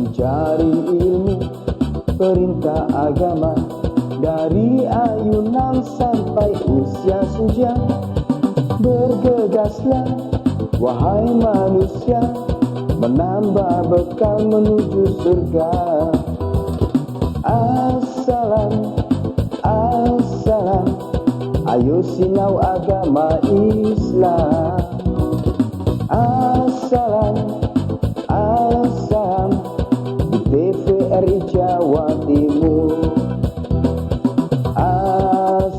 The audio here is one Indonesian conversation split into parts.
mencari ilmu perintah agama, dari ayunan sampai usia senja. Bergegaslah wahai manusia, menambah bekal menuju surga. Assalam, assalam, ayo sinau agama Islam. Assalam, assalam, di TVRI Jawa Timur. Assalam.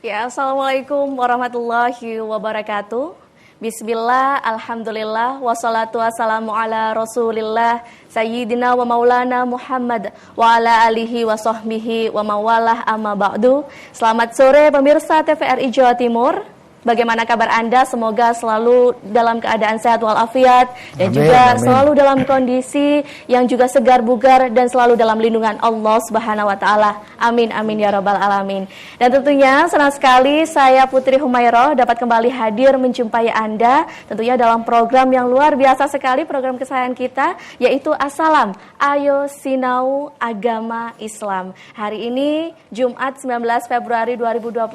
Ya, assalamualaikum warahmatullahi wabarakatuh. Bismillah, alhamdulillah, wassalatu wassalamu ala rasulillah, sayyidina wa maulana Muhammad, wa ala alihi wa sahbihi wa mawalah amma ba'du. Selamat sore pemirsa TVRI Jawa Timur. Bagaimana kabar Anda? Semoga selalu dalam keadaan sehat walafiat dan juga selalu dalam kondisi yang juga segar bugar dan selalu dalam lindungan Allah Subhanahu wa taala. Amin amin ya rabbal alamin. Dan tentunya senang sekali saya Putri Humairah dapat kembali hadir menjumpai Anda tentunya dalam program yang luar biasa sekali, program kesayangan kita, yaitu Assalam, Ayo Sinau Agama Islam. Hari ini Jumat 19 Februari 2021,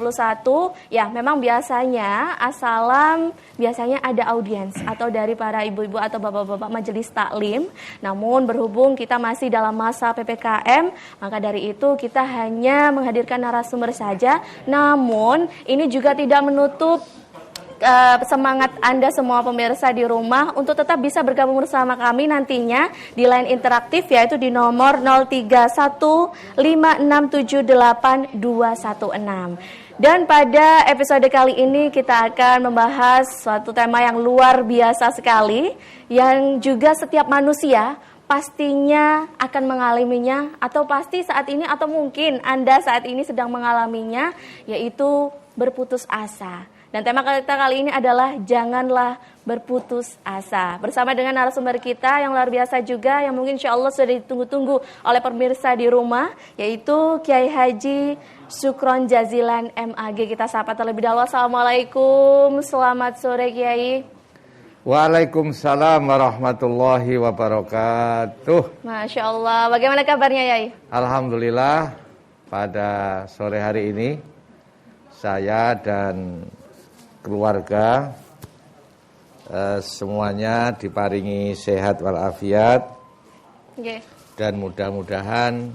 ya memang biasanya Assalam biasanya ada audiens atau dari para ibu-ibu atau bapak-bapak majelis taklim. Namun berhubung kita masih dalam masa PPKM, maka dari itu kita hanya menghadirkan narasumber saja. Namun ini juga tidak menutup semangat Anda semua pemirsa di rumah untuk tetap bisa bergabung bersama kami nantinya di line interaktif, yaitu di nomor 0315678216. Dan pada episode kali ini kita akan membahas suatu tema yang luar biasa sekali, yang juga setiap manusia pastinya akan mengalaminya, atau pasti saat ini atau mungkin Anda saat ini sedang mengalaminya, yaitu berputus asa. Dan tema kita kali ini adalah janganlah berputus asa. Bersama dengan narasumber kita yang luar biasa juga, yang mungkin insya Allah sudah ditunggu-tunggu oleh pemirsa di rumah, yaitu Kiai Haji Syukron Jazilan MAG. Kita sapa terlebih dahulu. Assalamualaikum, selamat sore Kiai. Waalaikumsalam warahmatullahi wabarakatuh. Masya Allah, bagaimana kabarnya Yai? Alhamdulillah, pada sore hari ini saya dan keluarga semuanya diparingi sehat walafiat. Dan mudah-mudahan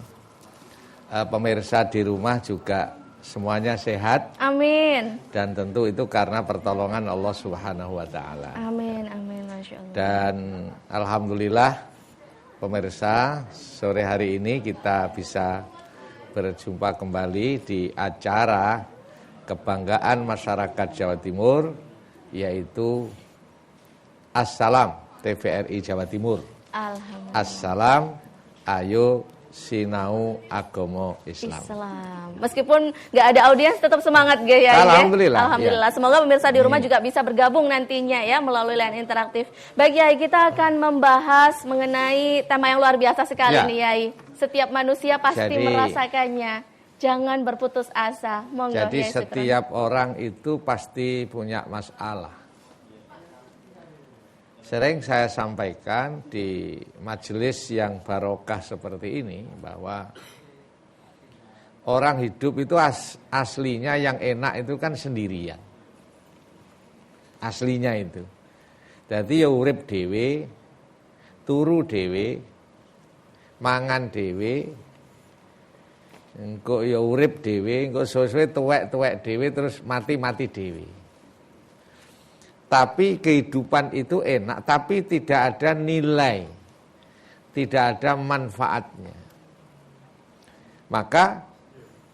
pemirsa di rumah juga semuanya sehat. Amin. Dan tentu itu karena pertolongan Allah Subhanahu wa taala. Amin, amin, Masya Allah. Dan alhamdulillah pemirsa, sore hari ini kita bisa berjumpa kembali di acara kebanggaan masyarakat Jawa Timur, yaitu Assalam TVRI Jawa Timur. Alhamdulillah. Assalam, ayo sinau agama Islam. Meskipun nggak ada audiens, tetap semangat ya. Alhamdulillah. Alhamdulillah. Ya. Semoga pemirsa di rumah juga bisa bergabung nantinya ya melalui line interaktif. Baik Yai, kita akan membahas mengenai tema yang luar biasa sekali nih Yai. Setiap manusia pasti merasakannya. Jangan berputus asa. Monggo, jadi Yai, setiap orang itu pasti punya masalah. Sering saya sampaikan di majelis yang barokah seperti ini bahwa orang hidup itu aslinya yang enak itu kan sendirian. Aslinya itu. Jadi ya urip dhewe, turu dhewe, mangan dhewe, engko ya urip dhewe, engko suwe-suwe tuwek-tuwek dhewe, terus mati-mati dhewe. Tapi kehidupan itu enak, tapi tidak ada nilai, tidak ada manfaatnya. Maka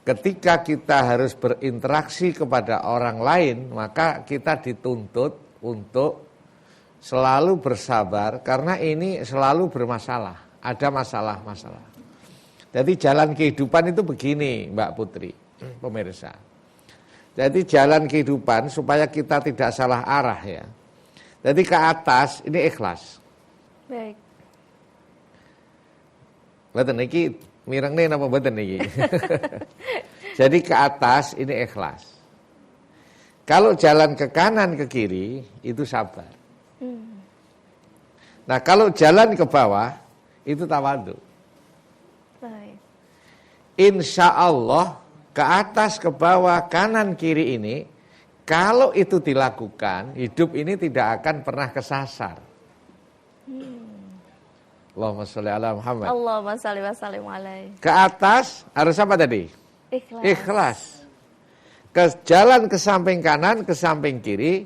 ketika kita harus berinteraksi kepada orang lain, maka kita dituntut untuk selalu bersabar, karena ini selalu bermasalah, ada masalah-masalah. Jadi jalan kehidupan itu begini, Mbak Putri, pemirsa. Jadi jalan kehidupan supaya kita tidak salah arah ya. Jadi ke atas ini ikhlas. Baik. Mboten niki mirengne napa mboten niki? Jadi ke atas ini ikhlas. Kalau jalan ke kanan ke kiri itu sabar. Nah, kalau jalan ke bawah itu tawadhu. Baik. Insya Allah ke atas ke bawah kanan kiri ini, kalau itu dilakukan, hidup ini tidak akan pernah kesasar. Allahumma sholli ala Muhammad. Allahumma sholli wa sallim alaihi. Ke atas harus apa tadi? Ikhlas. Ikhlas. Ke jalan ke samping kanan, ke samping kiri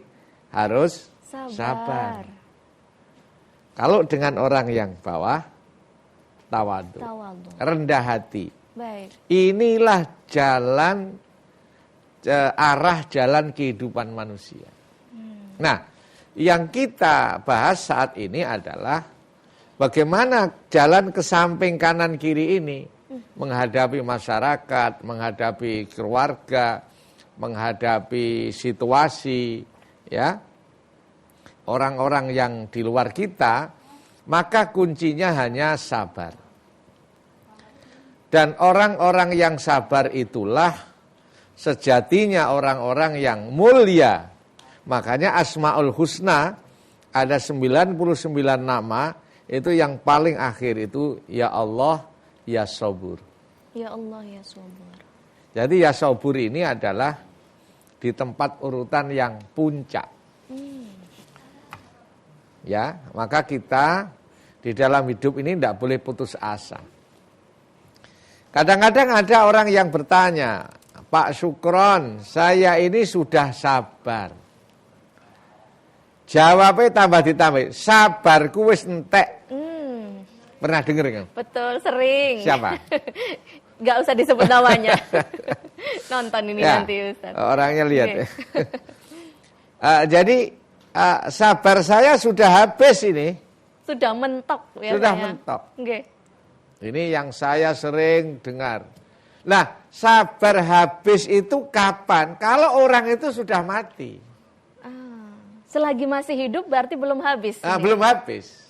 harus sabar. Kalau dengan orang yang bawah, tawadhu. Rendah hati. Baik. Inilah jalan, arah jalan kehidupan manusia. Nah, yang kita bahas saat ini adalah bagaimana jalan ke samping kanan kiri ini menghadapi masyarakat, menghadapi keluarga, menghadapi situasi, ya, orang-orang yang di luar kita, maka kuncinya hanya sabar. Dan orang-orang yang sabar itulah sejatinya orang-orang yang mulia. Makanya Asmaul Husna ada 99 nama, itu yang paling akhir itu ya Allah, ya Sabur. Ya Allah, ya Sabur. Jadi ya Sabur ini adalah di tempat urutan yang puncak. Ya, maka kita di dalam hidup ini tidak boleh putus asa. Kadang-kadang ada orang yang bertanya, Pak Sukron, saya ini sudah sabar. Jawabnya tambah ditambah, sabarku wis entek. Pernah denger kan? Betul, sering. Siapa? Gak usah disebut namanya. Nonton ini ya, nanti Ustaz. Orangnya lihat. Okay. Jadi sabar saya sudah habis ini. Sudah mentok. Ya, sudah saya. mentok. Okay. Ini yang saya sering dengar. Nah, sabar habis itu kapan? Kalau orang itu sudah mati. Selagi masih hidup berarti belum habis. Belum habis.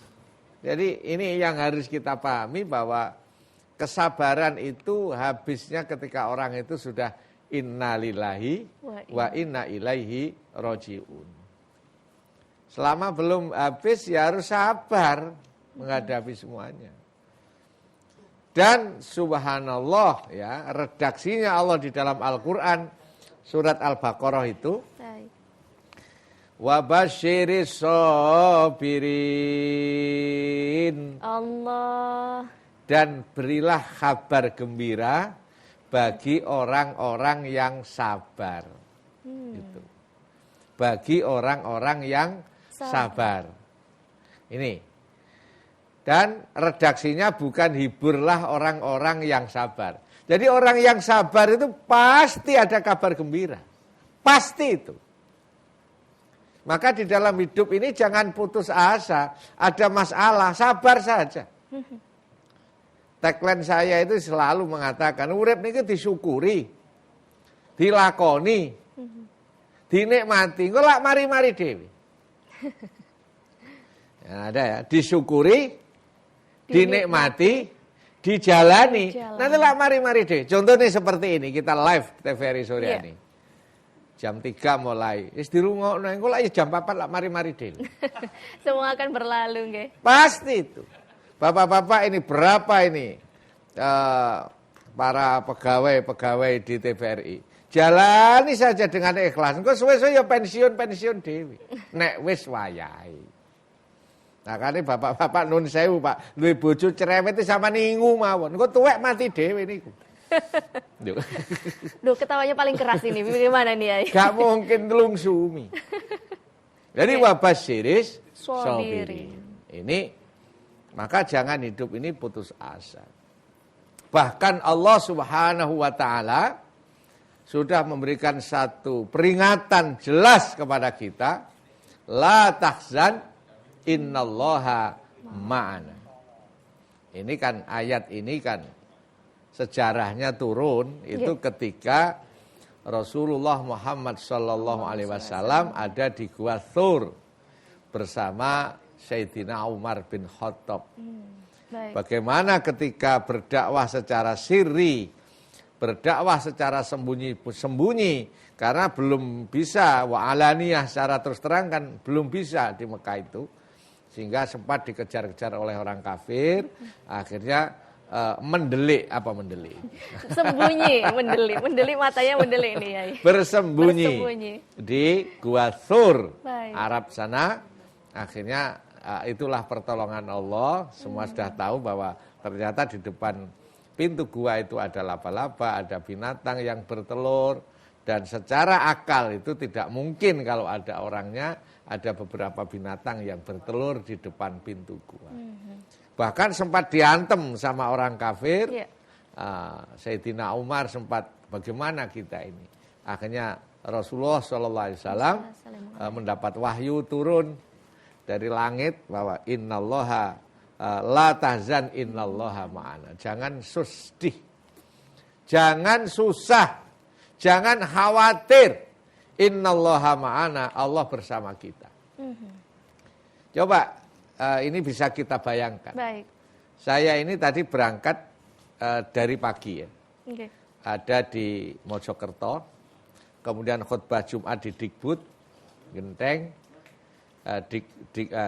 Jadi ini yang harus kita pahami bahwa kesabaran itu habisnya ketika orang itu sudah innalillahi wa inna ilaihi roji'un. Selama belum habis ya harus sabar menghadapi semuanya. Dan subhanallah ya, redaksinya Allah di dalam Al-Quran surat Al-Baqarah itu wa basyiris sabirin. Allah. Dan berilah kabar gembira bagi orang-orang yang sabar. Gitu. Bagi orang-orang yang sabar. Ini. Dan redaksinya bukan hiburlah orang-orang yang sabar. Jadi orang yang sabar itu pasti ada kabar gembira. Pasti itu. Maka di dalam hidup ini jangan putus asa. Ada masalah, sabar saja. Tagline saya itu selalu mengatakan, urip niki disyukuri, dilakoni, dinikmati. Engko lak mari-mari dhewe. Ya, ada ya, disyukuri, dinikmati, dijalani. Nanti lak mari-mari dhewe. Contohnya seperti ini, kita live TVRI Suryani. Yeah. Jam 3 mulai. Wis dirungokno engko lak jam 4 lak mari-mari dhewe. Semua akan berlalu nggih. Pasti itu. Bapak-bapak ini berapa ini para pegawai-pegawai di TVRI. Jalani saja dengan ikhlas. Engko suwe-suwe ya pensiun dhewe. Nek wis wayahe. Nah kan bapak-bapak nun sewu Pak, duwe bojo cerewet sama ningu mawon. Engko tuwek mati dhewe niku. Duh, ketawanya paling keras ini. Bagaimana nih, Yai? Gak mungkin telungsumi. Jadi wabasyiris sabirin. Ini maka jangan hidup ini putus asa. Bahkan Allah Subhanahu wa ta'ala sudah memberikan satu peringatan jelas kepada kita. La tahzan innallaha ma'ana. Ini kan ayat ini kan sejarahnya turun itu ketika Rasulullah Muhammad sallallahu alaihi wasallam ada di Gua Thur bersama Sayyidina Umar bin Khattab. Bagaimana ketika berdakwah secara sirri berdakwah secara sembunyi karena belum bisa wa'alaniyah secara terus terang kan belum bisa di Mekah itu, sehingga sempat dikejar-kejar oleh orang kafir, akhirnya mendelik mendelik matanya mendelik ini ya. Bersembunyi di Gua Thur, Arab sana. Akhirnya itulah pertolongan Allah. Semua sudah tahu bahwa ternyata di depan pintu gua itu ada laba-laba, ada binatang yang bertelur, dan secara akal itu tidak mungkin kalau ada orangnya, ada beberapa binatang yang bertelur di depan pintu gua. Bahkan sempat diantem sama orang kafir. Sayyidina Umar sempat, bagaimana kita ini? Akhirnya Rasulullah SAW mendapat wahyu turun dari langit bahwa innallaha la tahzan innallaha ma'ana. Jangan sedih, jangan susah, jangan khawatir. Innallaha ma'ana, Allah bersama kita. Coba ini bisa kita bayangkan. Baik. Saya ini tadi berangkat dari pagi ya. Okay. Ada di Mojokerto, kemudian khutbah Jumat di Dikbud, Genteng,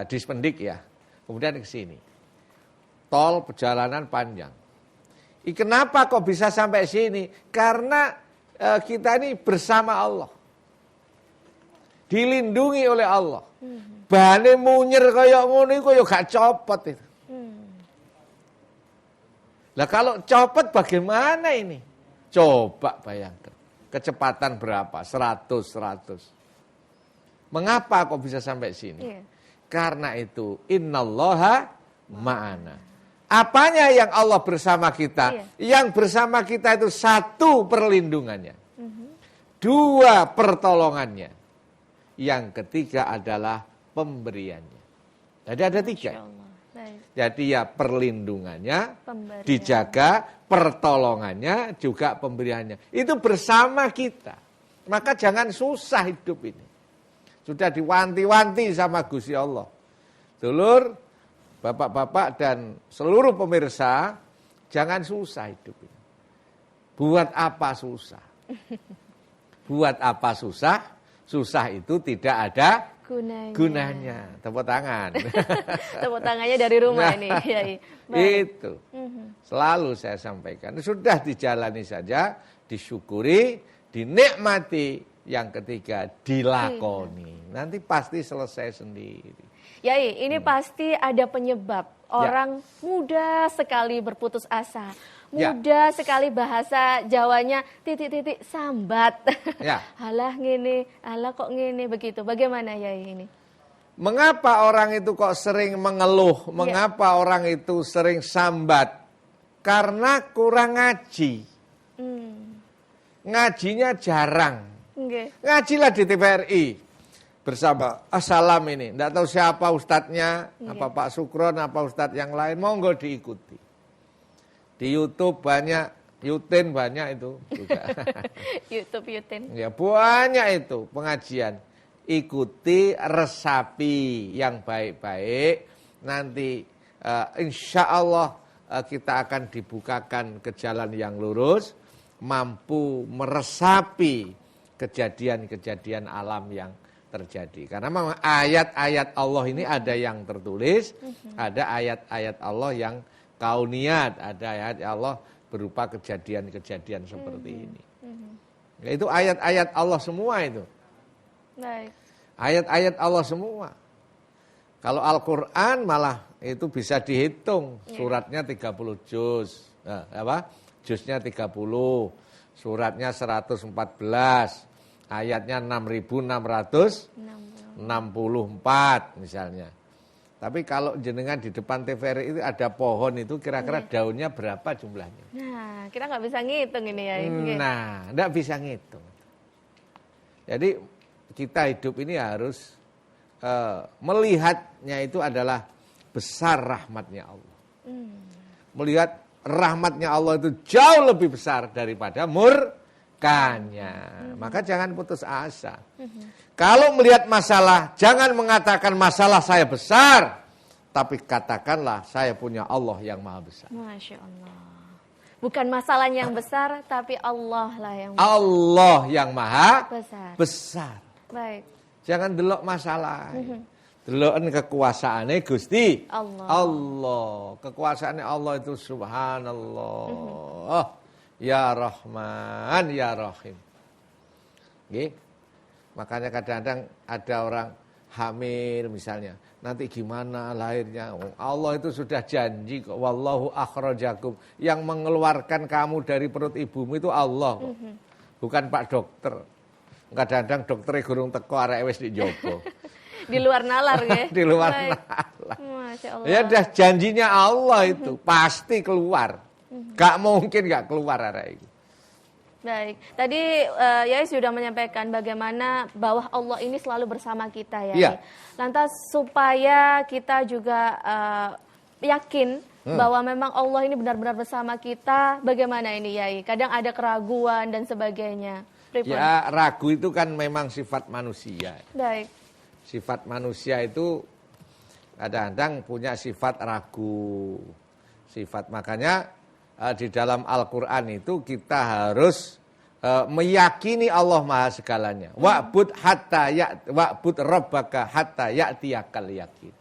Dispendik ya. Kemudian ke sini. Tol perjalanan panjang. Kenapa kok bisa sampai sini? Karena kita ini bersama Allah. Dilindungi oleh Allah. Bane munyer kaya ngono iku ya gak copot itu. Lah kalau copot bagaimana ini? Coba bayangkan. Kecepatan berapa? 100. Mengapa kok bisa sampai sini? Karena itu innallaha ma'ana. Apanya yang Allah bersama kita? Yang bersama kita itu satu, perlindungannya. Dua, pertolongannya. Yang ketiga adalah pemberiannya. Jadi ada tiga. Jadi ya perlindungannya, dijaga, pertolongannya, juga pemberiannya. Itu bersama kita. Maka jangan susah hidup ini. Sudah diwanti-wanti sama Gusti Allah. Dulur, bapak-bapak dan seluruh pemirsa, jangan susah hidup ini. Buat apa susah? Buat apa susah? Susah itu tidak ada gunanya. Tepuk tangan. Tepuk tangannya dari rumah ini. Itu. Selalu saya sampaikan. Sudah dijalani saja, disyukuri, dinikmati. Yang ketiga, dilakoni. Nanti pasti selesai sendiri. Yai, ini pasti ada penyebab. Orang mudah sekali berputus asa. Mudah sekali bahasa Jawanya titik-titik sambat. Halah ngene, halah kok ngene, begitu. Bagaimana Yai ini? Mengapa orang itu kok sering mengeluh? Mengapa orang itu sering sambat? Karena kurang ngaji. Ngajinya jarang. Ngajilah di TVRI bersama Assalam ini. Tidak tahu siapa ustadznya, apa Pak Sukron, apa ustadz yang lain, monggo diikuti. Di YouTube banyak, Yutin banyak itu juga. YouTube Yutin. Ya banyak itu pengajian. Ikuti, resapi yang baik-baik. Nanti insya Allah kita akan dibukakan ke jalan yang lurus, mampu meresapi kejadian-kejadian alam yang terjadi. Karena memang ayat-ayat Allah ini ada yang tertulis, ada ayat-ayat Allah yang kauniyat, ada ayat Allah berupa kejadian-kejadian seperti ini. Itu ayat-ayat Allah semua itu. Baik. Ayat-ayat Allah semua. Kalau Al-Quran malah itu bisa dihitung. Suratnya 30 juz. Juznya 30. Suratnya 114. Ayatnya 6.664 misalnya. Tapi kalau jenengan di depan TVRI itu ada pohon itu kira-kira daunnya berapa jumlahnya? Nah, kita nggak bisa ngitung ini ya. Nah, nggak bisa ngitung. Jadi kita hidup ini harus melihatnya itu adalah besar rahmatnya Allah. Melihat rahmatnya Allah itu jauh lebih besar daripada murkanya. Maka jangan putus asa. Kalau melihat masalah, jangan mengatakan masalah saya besar. Tapi katakanlah saya punya Allah yang maha besar. Masya Allah. Bukan masalahnya yang besar, tapi Allah lah yang Allah yang maha besar. besar. Baik. Jangan delok masalah. Deloken kekuasaane Gusti Allah. Allah. Kekuasaane Allah itu subhanallah. Ya Rahman, ya Rahim. Nggih. Makanya kadang-kadang ada orang hamil misalnya. Nanti gimana lahirnya? Allah itu sudah janji kok. Wallahu akhrajakum. Yang mengeluarkan kamu dari perut ibumu itu Allah kok. Bukan Pak Dokter. Kadang-kadang dokternya gurung teko arek wis dijogo. Di luar nalar ya. Di luar Baik. nalar. Masya Allah. Ya udah janjinya Allah itu pasti keluar. Gak mungkin gak keluar arek itu. Baik. Tadi Yai sudah menyampaikan bagaimana bahwa Allah ini selalu bersama kita ya. Iya. Lantas supaya kita juga yakin bahwa memang Allah ini benar-benar bersama kita, bagaimana ini Yai? Kadang ada keraguan dan sebagainya. Pripun? Ya ragu itu kan memang sifat manusia. Baik. Sifat manusia itu kadang-kadang punya sifat ragu. Sifat makanya di dalam Al-Qur'an itu kita harus meyakini Allah Maha segalanya. Wa'bud rabbaka hatta ya'tiyakal yakin.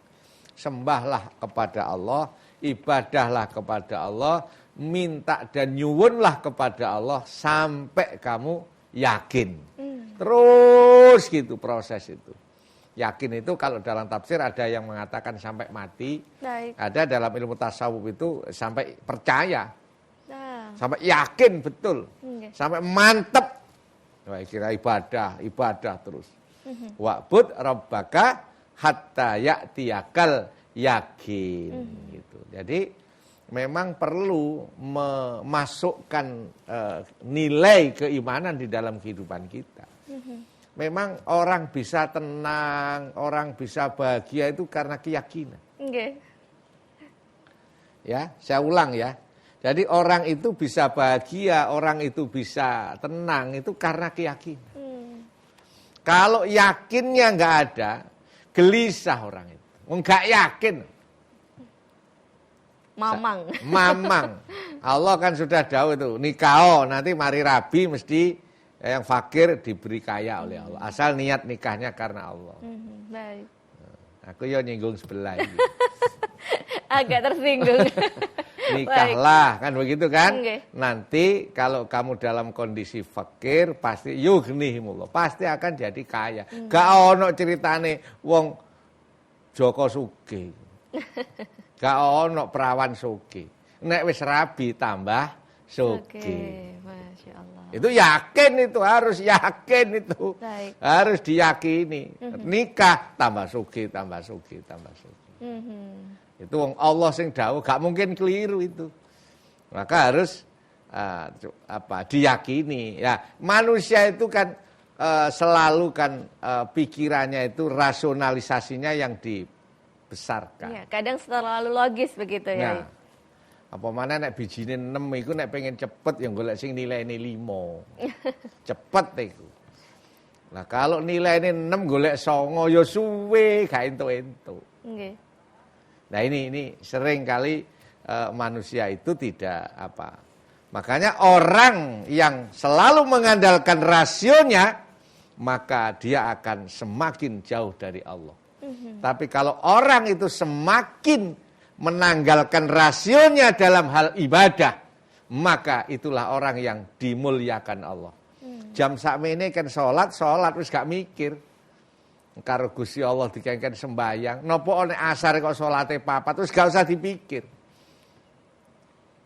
Sembahlah kepada Allah, ibadahlah kepada Allah, minta dan nyuwunlah kepada Allah sampai kamu yakin. Terus gitu proses itu. Yakin itu kalau dalam tafsir ada yang mengatakan sampai mati. Baik. Ada dalam ilmu tasawuf itu sampai percaya. Nah. Sampai yakin betul. Okay. Sampai mantep. Wah, kira ibadah terus. Wa'bud rabbaka hatta ya'tiyakal yakin. Gitu. Jadi memang perlu memasukkan nilai keimanan di dalam kehidupan kita. Memang orang bisa tenang, orang bisa bahagia itu karena keyakinan. Okay. Ya, saya ulang ya. Jadi orang itu bisa bahagia, orang itu bisa tenang itu karena keyakinan. Kalau yakinnya nggak ada, gelisah orang itu. Nggak yakin. Mamang. Allah kan sudah jauh itu. Nikah, nanti mari rabi mesti yang fakir diberi kaya oleh Allah. Asal niat nikahnya karena Allah. Baik. Aku ya nyinggung sebelah ini. Agak tersinggung. Nikahlah, kan begitu kan? Okay. Nanti kalau kamu dalam kondisi fakir, pasti yughnihimullah. Pasti akan jadi kaya. Gak ono ceritane wong Joko sugih. Gak ono perawan sugih. Nek wis rabi tambah sugih. Masya Allah. Itu yakin itu, harus yakin itu. Baik. Harus diyakini. Nikah tambah sugih, tambah sugih, tambah sugih. Itu Allah sing dawuh, gak mungkin keliru itu. Maka harus diyakini. Ya, manusia itu kan selalu kan pikirannya itu rasionalisasinya yang dibesarkan. Ya, kadang terlalu logis begitu ya. Nah, apa mana nek bijine 6 iku nek pengen cepet ya golek sing nilaine 5. Cepet iku. Nah, kalau nilaine 6 golek 9 ya suwe gak entuk-entuk. Nggih. Nah, ini sering kali manusia itu tidak apa. Makanya orang yang selalu mengandalkan rasionya, maka dia akan semakin jauh dari Allah. Tapi kalau orang itu semakin menanggalkan rasionya dalam hal ibadah, maka itulah orang yang dimuliakan Allah. Jam sakmene kan salat wis gak mikir. Karo Gusti Allah dikengken sembayang, napa nek asar kok salate 4 wis gak usah dipikir.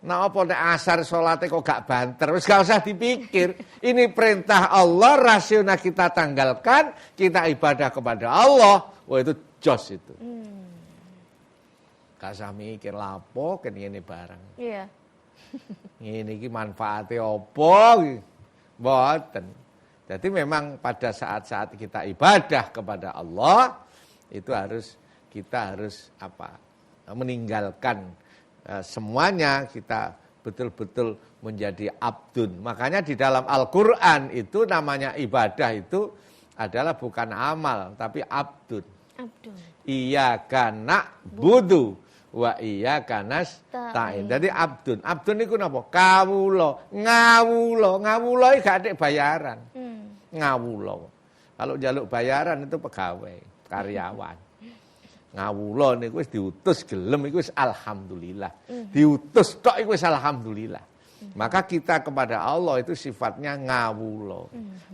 Nah, apa nek asar salate kok gak banter, wis gak usah dipikir. Ini perintah Allah, rasional kita tanggalkan, kita ibadah kepada Allah. Wah, itu jos itu. Gak usah mikir lapo kan ngene barang. Iya. Ngene iki manfaate apa? Mboten. Jadi memang pada saat-saat kita ibadah kepada Allah itu kita harus meninggalkan semuanya, kita betul-betul menjadi abdun. Makanya di dalam Al-Qur'an itu namanya ibadah itu adalah bukan amal tapi abdun. Iyyaka na'budu wa iyyaka nasta'in. Jadi abdun iku napa? Kawula, ngawula iki gak ada bayaran. Ngawula. Kalau njaluk bayaran itu pegawai, karyawan. Ngawula niku wis diutus gelem iku wis alhamdulillah. Diutus tok iku wis alhamdulillah. Maka kita kepada Allah itu sifatnya ngawula.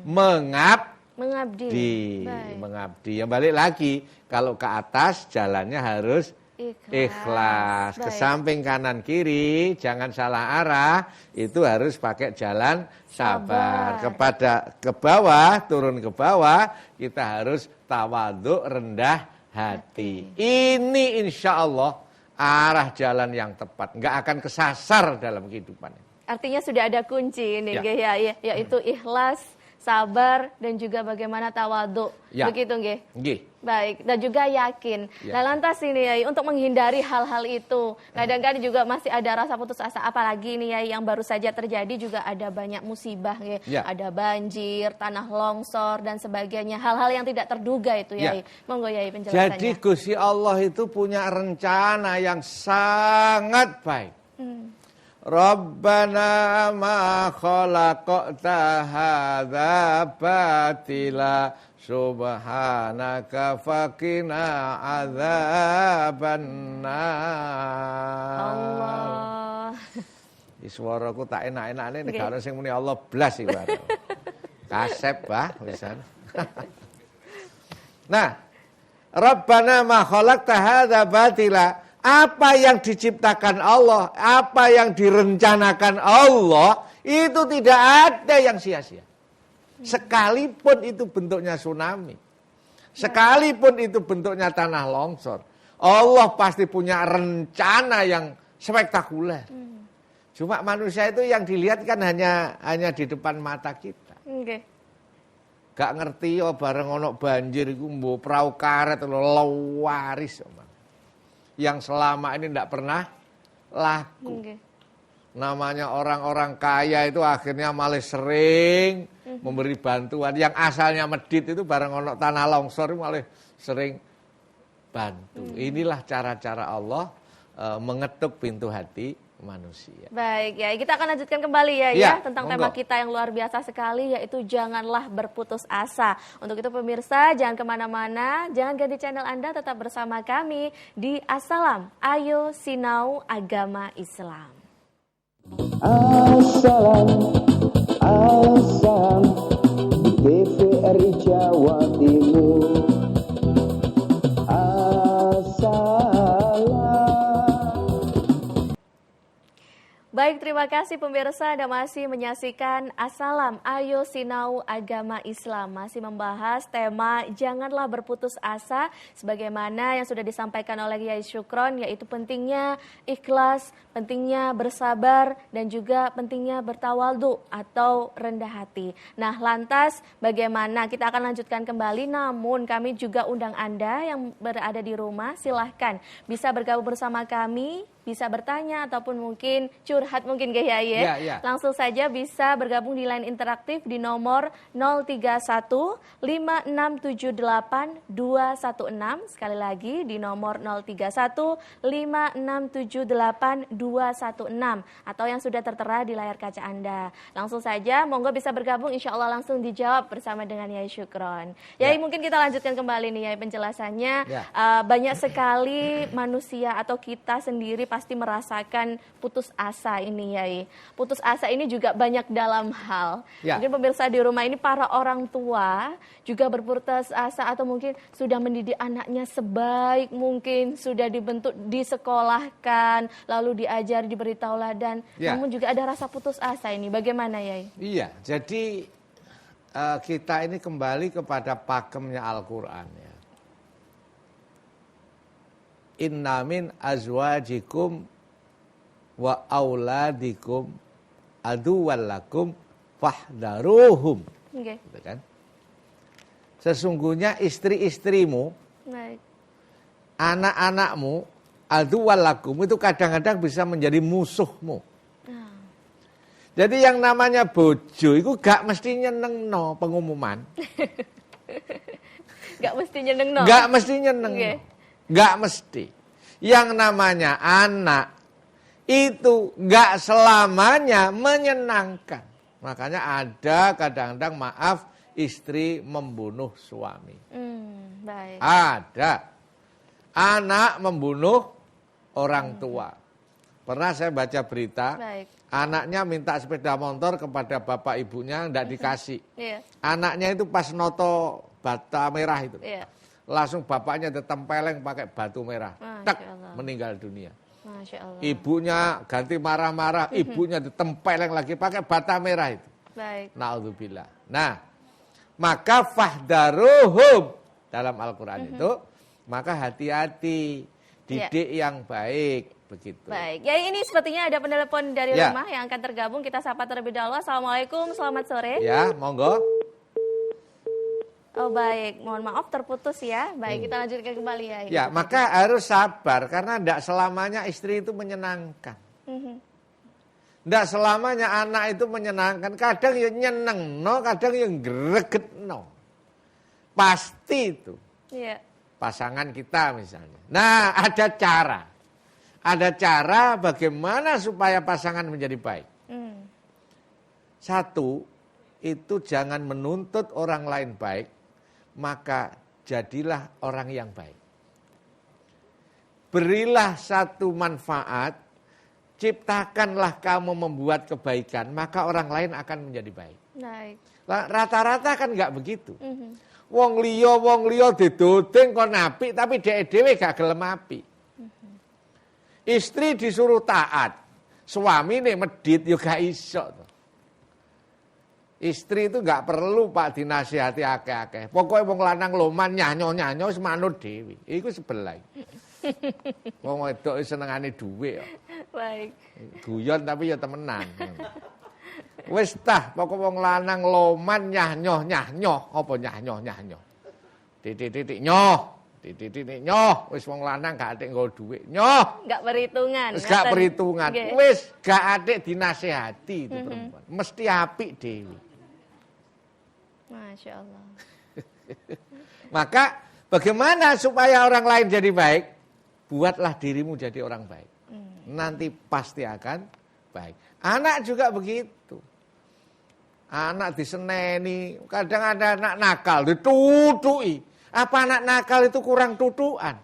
Mengabdi. Yang balik lagi, kalau ke atas jalannya harus ikhlas. Ke samping kanan kiri jangan salah arah, itu harus pakai jalan sabar. Ke bawah, turun ke bawah, kita harus tawadhu, rendah hati. Ini insya Allah arah jalan yang tepat, nggak akan kesasar dalam kehidupan. Artinya sudah ada kunci ini, yaitu ikhlas, sabar, dan juga bagaimana tawadhu. Begitu, nggih? Nggih. Baik, dan juga yakin. Nah, lantas ini Yai, untuk menghindari hal-hal itu, kadang-kadang juga masih ada rasa putus asa, apalagi ini Yai yang baru saja terjadi juga ada banyak musibah, ada banjir, tanah longsor dan sebagainya, hal-hal yang tidak terduga itu Yai. Monggo Yai penjelasannya. Jadi Gusti Allah itu punya rencana yang sangat baik. Rabbana ma khalaqta hadza batila subhanaka faqina adzabannar. Allah. Di suaraku tak enak-enakne nek ana sing muni Allah blas iki bae. Kasep bah wisan. Nah, Rabbana ma khalaqta hadza batila. Apa yang diciptakan Allah, apa yang direncanakan Allah, itu tidak ada yang sia-sia. Sekalipun itu bentuknya tsunami, sekalipun itu bentuknya tanah longsor, Allah pasti punya rencana yang spektakuler. Cuma manusia itu yang dilihat kan hanya di depan mata kita. Gak ngerti bareng ono banjir iku mbok prau karet lawaris. Yang selama ini tidak pernah laku. Namanya orang-orang kaya itu akhirnya malah sering memberi bantuan. Yang asalnya medit itu bareng ono tanah longsor malah sering bantu. Inilah cara-cara Allah mengetuk pintu hati manusia. Baik ya, kita akan lanjutkan kembali ya tentang tema kita yang luar biasa sekali, yaitu janganlah berputus asa. Untuk itu pemirsa jangan kemana-mana, jangan ganti channel Anda, tetap bersama kami di Assalam, Ayo Sinau Agama Islam. Assalam, Assalam, TVRI Jawa Timur. Baik, terima kasih pemirsa, Anda masih menyaksikan Assalam, Ayo Sinau Agama Islam. Masih membahas tema janganlah berputus asa, sebagaimana yang sudah disampaikan oleh Yai Syukron, yaitu pentingnya ikhlas, pentingnya bersabar, dan juga pentingnya bertawadhu atau rendah hati. Nah, lantas bagaimana? Kita akan lanjutkan kembali, namun kami juga undang Anda yang berada di rumah, silahkan bisa bergabung bersama kami, bisa bertanya ataupun mungkin curhat mungkin ya. Langsung saja bisa bergabung di line interaktif di nomor 031 5678 216. Sekali lagi di nomor 031 5678 216 atau yang sudah tertera di layar kaca Anda. Langsung saja monggo bisa bergabung, insya Allah langsung dijawab bersama dengan Yai Syukron. Yai, mungkin kita lanjutkan kembali nih Yai penjelasannya. Banyak sekali manusia atau kita sendiri pasti merasakan putus asa ini Yai. Putus asa ini juga banyak dalam hal. Mungkin pemirsa di rumah ini para orang tua juga berputus asa atau mungkin sudah mendidik anaknya sebaik mungkin, sudah dibentuk, disekolahkan, lalu diajar, diberi tauladan. Namun juga ada rasa putus asa ini. Bagaimana Yai? Iya, jadi kita ini kembali kepada pakemnya Al-Quran ya. Inna min azwajikum wa auladikum aduwallakum fahdaruhum. Gitu kan? Sesungguhnya istri-istrimu, anak-anakmu, aduwallakum itu kadang-kadang bisa menjadi musuhmu. Jadi yang namanya bojo itu gak mesti nyenengno pengumuman. Gak mesti nyenengno. Gak mesti nyenengno. Gak mesti. Yang namanya anak itu nggak selamanya menyenangkan. Makanya ada kadang-kadang maaf istri membunuh suami. Baik. Ada anak membunuh orang tua. Pernah saya baca berita, Baik. anaknya minta sepeda motor kepada bapak ibunya, nggak dikasih. Iya. Anaknya itu pas noto bata merah itu, Iya. langsung bapaknya ditempeleng pakai batu merah, tak Masya Allah. meninggal dunia. Masya Allah. Ibunya ganti marah-marah, ibunya ditempeleng lagi pakai bata merah itu. Baik. Na'udzubillah. Nah, maka fahdaruhum dalam Al-Quran itu, maka hati-hati, didik yang baik, begitu. Baik. Ya, ini sepertinya ada penelpon dari Ya. rumah yang akan tergabung. Kita sapa terlebih dahulu. Assalamualaikum, selamat sore. Ya, monggo. Oh baik, mohon maaf terputus ya. Baik, kita lanjutkan kembali ya. Ya, maka harus sabar karena tidak selamanya istri itu menyenangkan. Tidak selamanya anak itu menyenangkan. Kadang ya nyeneng, no, kadang ya greget, no. Pasti itu. Iya. Pasangan kita misalnya. Nah, ada cara. Ada cara bagaimana supaya pasangan menjadi baik. Satu, itu jangan menuntut orang lain baik, maka jadilah orang yang baik. Berilah satu manfaat, ciptakanlah kamu membuat kebaikan, maka orang lain akan menjadi baik. Baik. Rata-rata kan nggak begitu. Wong liya didodeng kon apik tapi dhek dhewe gak gelem apik. Istri disuruh taat, suami nih medit yo gak iso. Istri itu gak perlu Pak dinasihati akeh-akeh. Pokoknya wong lanang loman nyanyo-nyanyo wis manut dhewe. Iku sebelah. Wong wedok senengane dhuwit kok. Baik. Guyon tapi ya temenan. Wis tah pokok wong lanang loman nyah-nyoh apa nyah-nyoh. Titik nyoh. Titik nyoh wis wong lanang gak atik nggo dhuwit. Nyoh. Gak perhitungan. Wis gak perhitungan. Nggih. Wis gak atik dinasehati itu perempuan. Mesti apik dhewe. Masya Allah. Maka bagaimana supaya orang lain jadi baik? Buatlah dirimu jadi orang baik. Nanti pasti akan baik. Anak juga begitu. Anak diseneni, kadang ada anak nakal ditutui. Apa anak nakal itu kurang tutuan?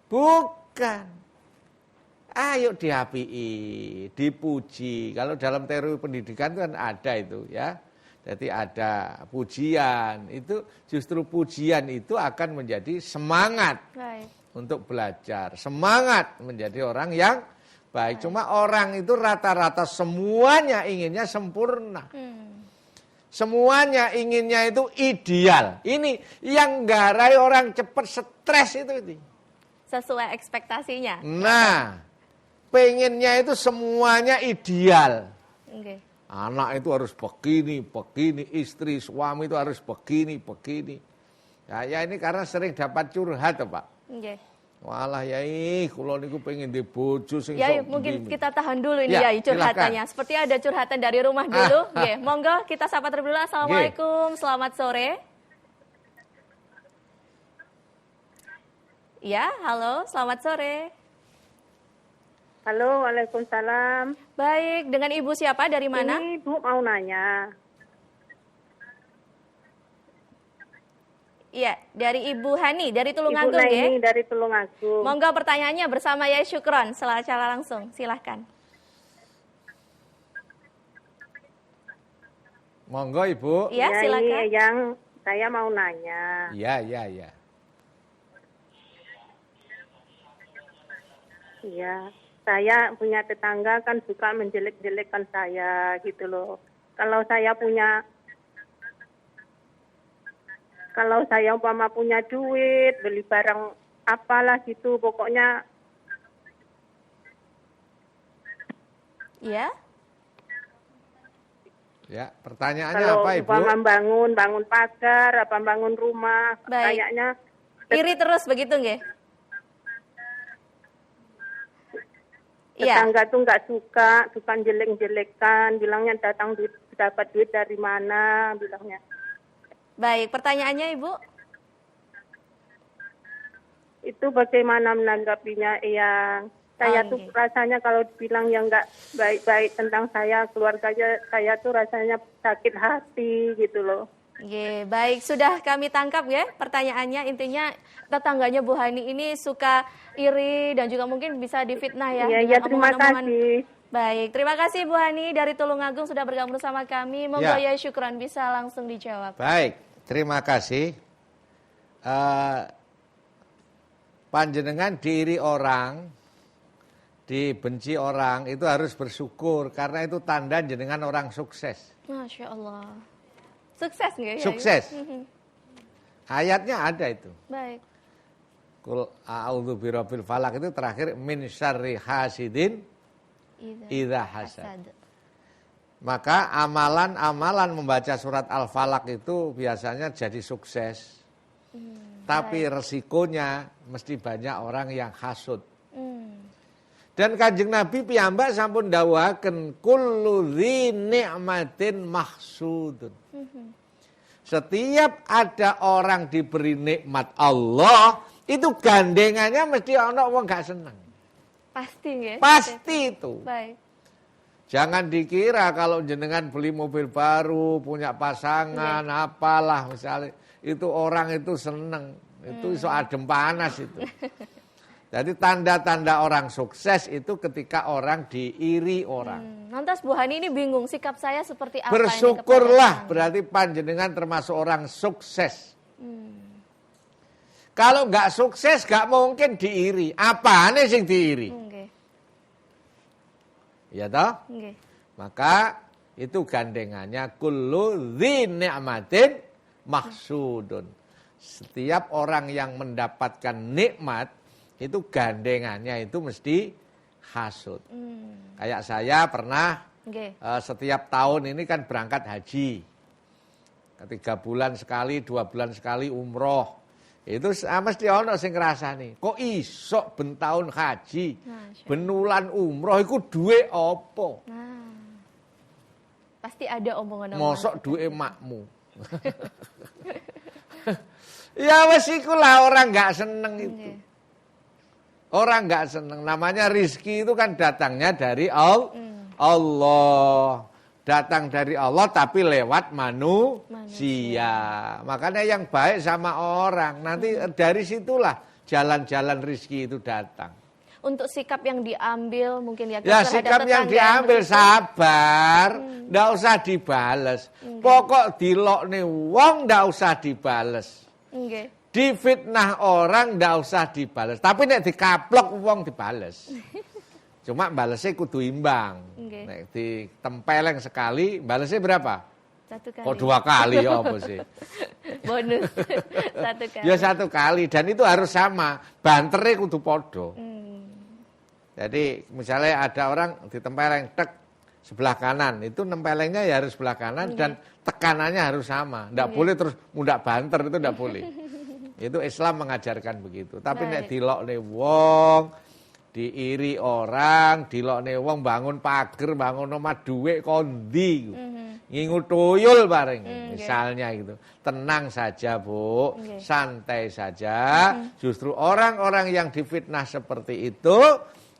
Bukan. Ayo diapii, dipuji. Kalau dalam teori pendidikan itu kan ada itu ya. Jadi ada pujian. Itu justru pujian itu akan menjadi semangat Baik. untuk belajar. Semangat menjadi orang yang baik. Cuma orang itu rata-rata semuanya inginnya sempurna. Semuanya inginnya itu ideal. Ini yang garai orang cepat stres itu. Sesuai ekspektasinya. Nah, pengennya itu semuanya ideal. Oke. Anak itu harus begini, istri, suami itu harus begini. Ya ini karena sering dapat curhat, Pak. Oke. Walah yai, kula niku pengen di bojo sing Ya, sok mungkin begini. kita tahan dulu ini Ya, ya curhatannya. Seperti ada curhatan dari rumah dulu. Nggih, monggo kita sapa terlebih dulu. Assalamualaikum, selamat sore. Ya, halo, selamat sore. Halo, waalaikumsalam. Baik, dengan ibu siapa? Dari mana? Ini Bu mau nanya. Iya, dari Ibu Hani, dari Ibu Tulungagung Naini ya. dari Tulungagung. Monggo pertanyaannya bersama Yai Syukron. Secara langsung, silahkan. Monggo Ibu. Iya, silakan. Ini yang saya mau nanya. Iya. Iya, saya punya tetangga kan suka menjelek-jelekkan saya gitu loh. Kalau saya umpama punya duit, beli barang apalah gitu, pokoknya Iya. Ya, pertanyaannya kalau apa Ibu? umpama bangun pagar, apa bangun rumah, Baik. kayaknya Iri terus begitu nggih? Iya. tetangga tuh nggak suka jelek-jelekan, bilangnya dapat duit dari mana, bilangnya. Baik, pertanyaannya Ibu? itu bagaimana menanggapinya, Eyang? Saya tuh rasanya kalau dibilang yang nggak baik-baik tentang saya, keluarganya saya tuh rasanya sakit hati gitu loh. Oke, baik, sudah kami tangkap ya pertanyaannya. Intinya tetangganya Bu Hani ini suka iri dan juga mungkin bisa difitnah ya. Iya, terima kasih. Baik, terima kasih Bu Hani dari Tulungagung sudah bergabung bersama kami. Monggo ya syukran bisa langsung dijawab. Baik, terima kasih. Panjenengan diiri orang, dibenci orang, itu harus bersyukur karena itu tanda jenengan orang sukses. Masya Allah. Sukses nggak ya? Sukses. Ayatnya ada itu. Baik. Qul a'udzu birabbil falaq itu terakhir min syarri hasidin idza hasad. Maka amalan-amalan membaca surat Al-Falaq itu biasanya jadi sukses. Tapi resikonya mesti banyak orang yang hasud. Dan Kanjeng Nabi piyambak sampun dawuhaken kullu dzi ni'matin mahsudun. Setiap ada orang diberi nikmat Allah, itu gandengannya mesti ana wong gak seneng. Pasti nggih? Pasti itu. Baik. Jangan dikira kalau jenengan beli mobil baru, punya pasangan, apalah misalnya, itu orang itu seneng. Itu iso adem panas itu. Jadi tanda-tanda orang sukses itu ketika orang diiri orang. Lantas Bu Hani ini bingung sikap saya seperti apa? Bersyukurlah berarti panjenengan termasuk orang sukses. Kalau nggak sukses nggak mungkin diiri. Apane sing diiri? Ya toh? Maka itu gandengannya kullu dzi ni'matin mahsudun. Setiap orang yang mendapatkan nikmat itu gandengannya itu mesti hasud. Kayak saya pernah setiap tahun ini kan berangkat haji. 3 bulan sekali, 2 bulan sekali umroh. Itu mesti ono sing ngrasani. Kok iso ben tahun haji, ben wulan umroh iku duwe apa? Pasti ada omongan-omongan. Mosok duwe makmu. Ya wis iku lah orang enggak seneng itu. Orang enggak seneng, namanya rizki itu kan datangnya dari Allah. Datang dari Allah tapi lewat manusia. Makanya yang baik sama orang, nanti dari situlah jalan-jalan rizki itu datang. Untuk sikap yang diambil mungkin ya sikap yang diambil sabar, ndak usah dibales. Pokok dilokne wong ndak usah dibales. Difitnah orang ndak usah dibales, tapi nek dikaplok wong dibales. Cuma balesnya kudu imbang. Nek ditempeleng sekali, balesnya berapa? 1 kali. Kok 2 kali ya apa sih? Bonus 1 kali. Ya 1 kali dan itu harus sama. Bantere kudu podo. Jadi misalnya ada orang ditempeleng tek sebelah kanan, itu nempelengnya ya harus sebelah kanan dan tekanannya harus sama. Ndak boleh terus mundak banter, itu ndak boleh. Itu Islam mengajarkan begitu. Tapi nek dilokne wong, diiri orang, dilokne wong bangun pager, bangun omah dhuwit kondi. Ngingu tuyul bareng. Misalnya gitu. Tenang saja, Bu. Santai saja. Justru orang-orang yang difitnah seperti itu,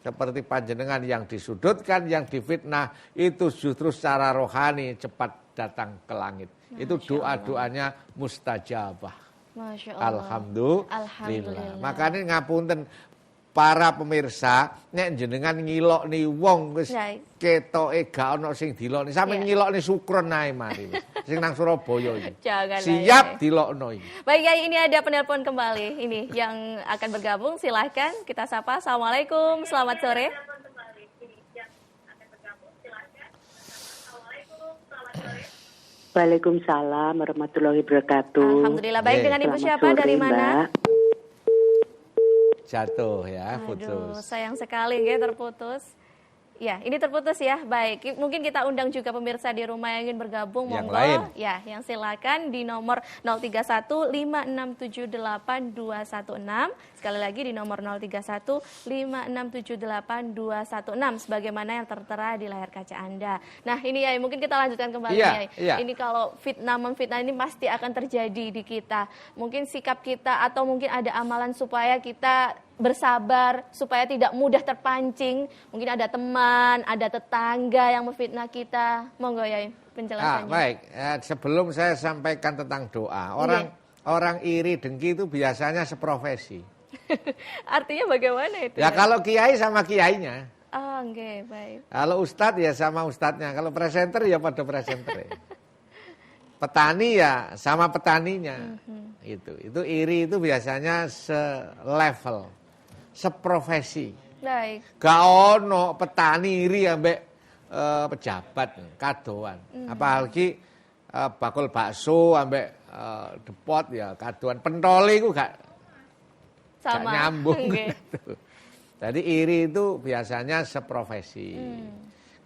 seperti panjenengan yang disudutkan, yang difitnah, itu justru secara rohani cepat datang ke langit. Itu doa-doanya mustajabah. Masya Allah. Alhamdulillah. Makanya ngapunten para pemirsa, nek jenengan ngilokni wong wis ketoke gak ono sing dilokni, sampe ngilokni sukron ae mari. Sing nang Surabaya iki. Siap dilokno iki. Baik, Yai, ini ada penelpon kembali ini yang akan bergabung, silahkan kita sapa. Assalamualaikum, selamat sore. Waalaikumsalam warahmatullahi wabarakatuh. Alhamdulillah, baik. Dengan Ibu siapa, dari mana? Jatuh ya, putus. Aduh, sayang sekali ya terputus. Ya, ini terputus ya. Baik, mungkin kita undang juga pemirsa di rumah yang ingin bergabung. Yang monggo. lain. Ya, yang silakan di nomor 03156782216. Sekali lagi di nomor 03156782216. Sebagaimana yang tertera di layar kaca Anda. Nah, ini ya, mungkin kita lanjutkan kembali ya. Ini kalau fitnah memfitnah ini pasti akan terjadi di kita. Mungkin sikap kita atau mungkin ada amalan supaya kita bersabar, supaya tidak mudah terpancing. Mungkin ada teman, ada tetangga yang memfitnah kita. Monggo ya penjelasannya. Baik, sebelum saya sampaikan tentang doa, orang iri dengki itu biasanya seprofesi. Artinya bagaimana itu? Ya kalau kiai sama kiainya. Oke, baik. Kalau ustadz ya sama ustadznya. Kalau presenter ya pada presenter. Petani ya sama petaninya. Itu iri itu biasanya selevel, seprofesi. Baik. Gak ono petani iri ambek pejabat kadoan. Apalagi bakul bakso ambek depot ya kadoan. Pentole iku gak nyambung gitu. Jadi iri itu biasanya seprofesi.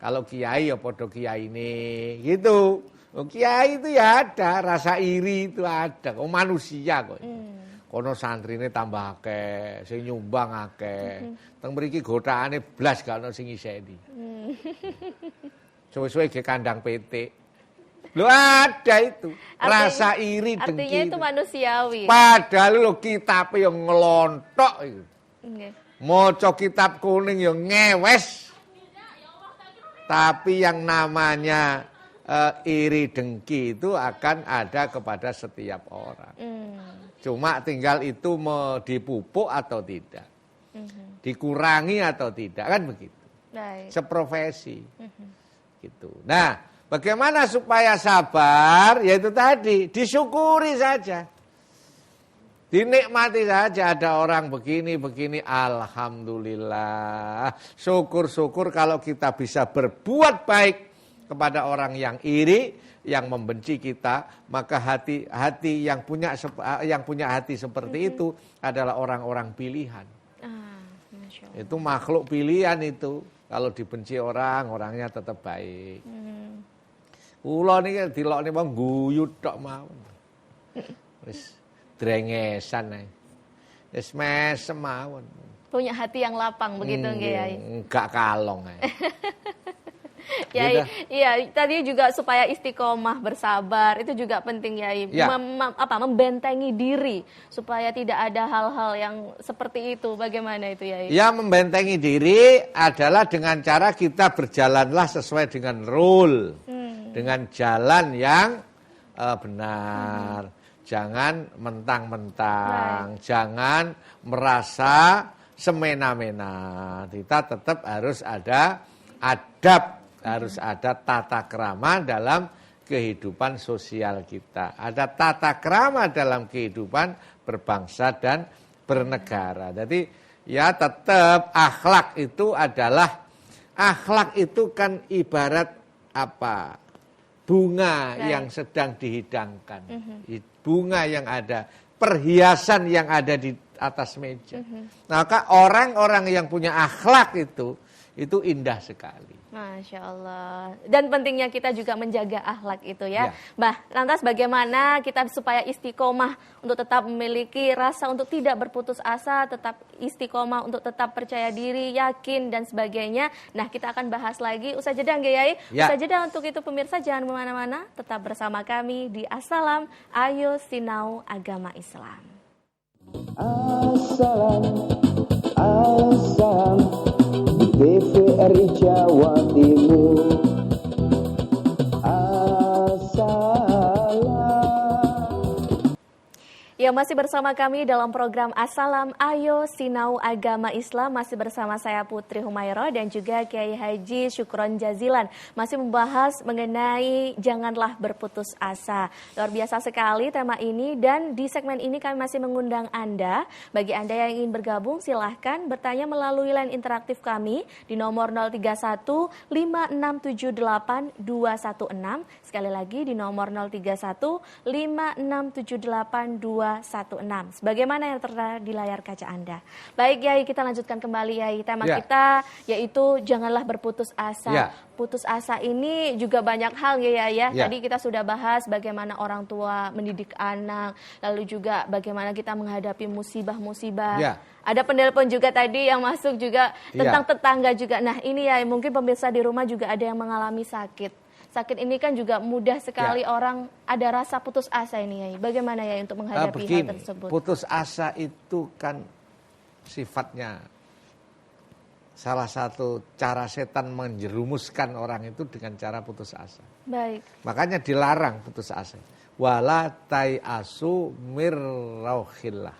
Kalau kiai ya podo kiai ini gitu. Kiai itu ya ada rasa iri itu ada. Manusia kok. Kono santrine tambah akeh, sing nyumbang akeh. Teng mriki gothakane blas gak ono sing iseni. Suwe-suwe ge kandang PT. Lho ada itu. Rasa iri dengki. Artinya itu manusiawi. Padahal lho kitabe yang ngelontok itu. Nggih. Maca kitab kuning yang ngewes. Tapi yang namanya iri dengki itu akan ada kepada setiap orang. Cuma tinggal itu mau dipupuk atau tidak. Dikurangi atau tidak, kan begitu. Baik. Seprofesi. Gitu. Nah, bagaimana supaya sabar? Yaitu tadi, disyukuri saja. Dinikmati saja, ada orang begini, alhamdulillah. Syukur-syukur kalau kita bisa berbuat baik kepada orang yang iri, yang membenci kita, maka hati yang punya hati seperti itu adalah orang-orang pilihan. Masya Allah. Itu makhluk pilihan itu. Kalau dibenci orang, orangnya tetap baik. Kula niki dilokne wong guyu tok mawon. Wis drengesan ae. Wis mesem mawon. Punya hati yang lapang begitu nggih, Yai? Enggak kalong ae. Yai, iya, tadi juga supaya istiqomah bersabar itu juga penting, Yai. Ya. Membentengi diri supaya tidak ada hal-hal yang seperti itu. Bagaimana itu, Yai? Ya, membentengi diri adalah dengan cara kita berjalanlah sesuai dengan rule, dengan jalan yang benar. Jangan mentang-mentang, jangan merasa semena-mena. Kita tetap harus ada adab. Harus ada tata krama dalam kehidupan sosial kita. Ada tata krama dalam kehidupan berbangsa dan bernegara. Jadi ya tetap akhlak itu kan ibarat apa? Bunga yang sedang dihidangkan. Bunga yang ada, perhiasan yang ada di atas meja. Maka orang-orang yang punya akhlak itu indah sekali. Masya Allah. Dan pentingnya kita juga menjaga akhlak itu ya. Bah, lantas bagaimana kita supaya istiqomah untuk tetap memiliki rasa untuk tidak berputus asa, tetap istiqomah untuk tetap percaya diri, yakin dan sebagainya. Nah, kita akan bahas lagi usai jeda nggih, Yai. Usai jeda untuk itu pemirsa jangan kemana-mana, tetap bersama kami di Assalam Ayo Sinau Agama Islam. Assalam TVRI Jawa Timur. Ya, masih bersama kami dalam program Assalam Ayo Sinau Agama Islam. Masih bersama saya Putri Humairah dan juga Kiai Haji Syukron Jazilan. Masih membahas mengenai janganlah berputus asa. Luar biasa sekali tema ini dan di segmen ini kami masih mengundang Anda. Bagi Anda yang ingin bergabung silahkan bertanya melalui line interaktif kami di nomor 031 5678 216. Sekali lagi di nomor 031 5678 216. 0216. Sebagaimana yang tertera di layar kaca Anda. Baik Yai, kita lanjutkan kembali Yai. Tema kita yaitu janganlah berputus asa. Putus asa ini juga banyak hal ya Yai. Tadi kita sudah bahas bagaimana orang tua mendidik anak, lalu juga bagaimana kita menghadapi musibah-musibah. Ada penelpon juga tadi yang masuk juga tentang tetangga juga. Nah ini ya mungkin pemirsa di rumah juga ada yang mengalami sakit. Sakit ini kan juga mudah sekali orang ada rasa putus asa ini ya. Bagaimana ya untuk menghadapi hal tersebut? Putus asa itu kan sifatnya salah satu cara setan menjerumuskan orang itu dengan cara putus asa. Baik. Makanya dilarang putus asa. Wala tai'asu mir rauhillah.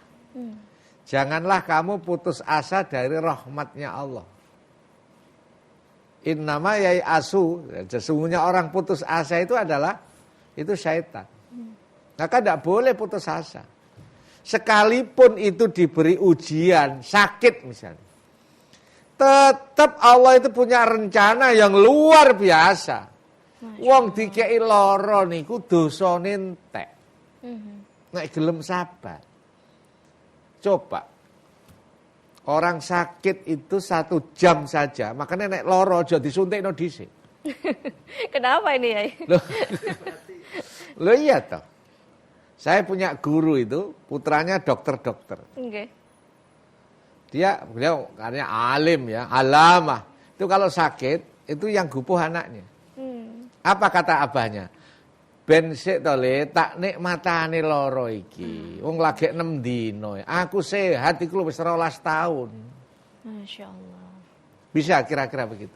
Janganlah kamu putus asa dari rahmatnya Allah. Innama yai'asu, sesungguhnya orang putus asa itu adalah syaitan. Maka tidak boleh putus asa. Sekalipun itu diberi ujian, sakit misalnya. Tetap Allah itu punya rencana yang luar biasa. Wong dikei lara niku dosane entek. Nek gelem sabar. Coba. Orang sakit itu 1 jam saja, makanya nek loro aja disuntikno dhisik. Kenapa ini ya? Loh iya toh. Saya punya guru itu, putranya dokter-dokter. Beliau karena alim ya, alamah. Itu kalau sakit, itu yang gupuh anaknya. Apa kata abahnya? Ben sik to Le, tak nikmatane loro iki. Wong lagi 6 dino. Aku sehat iku wis 12 tahun. Masyaallah. Bisa kira-kira begitu.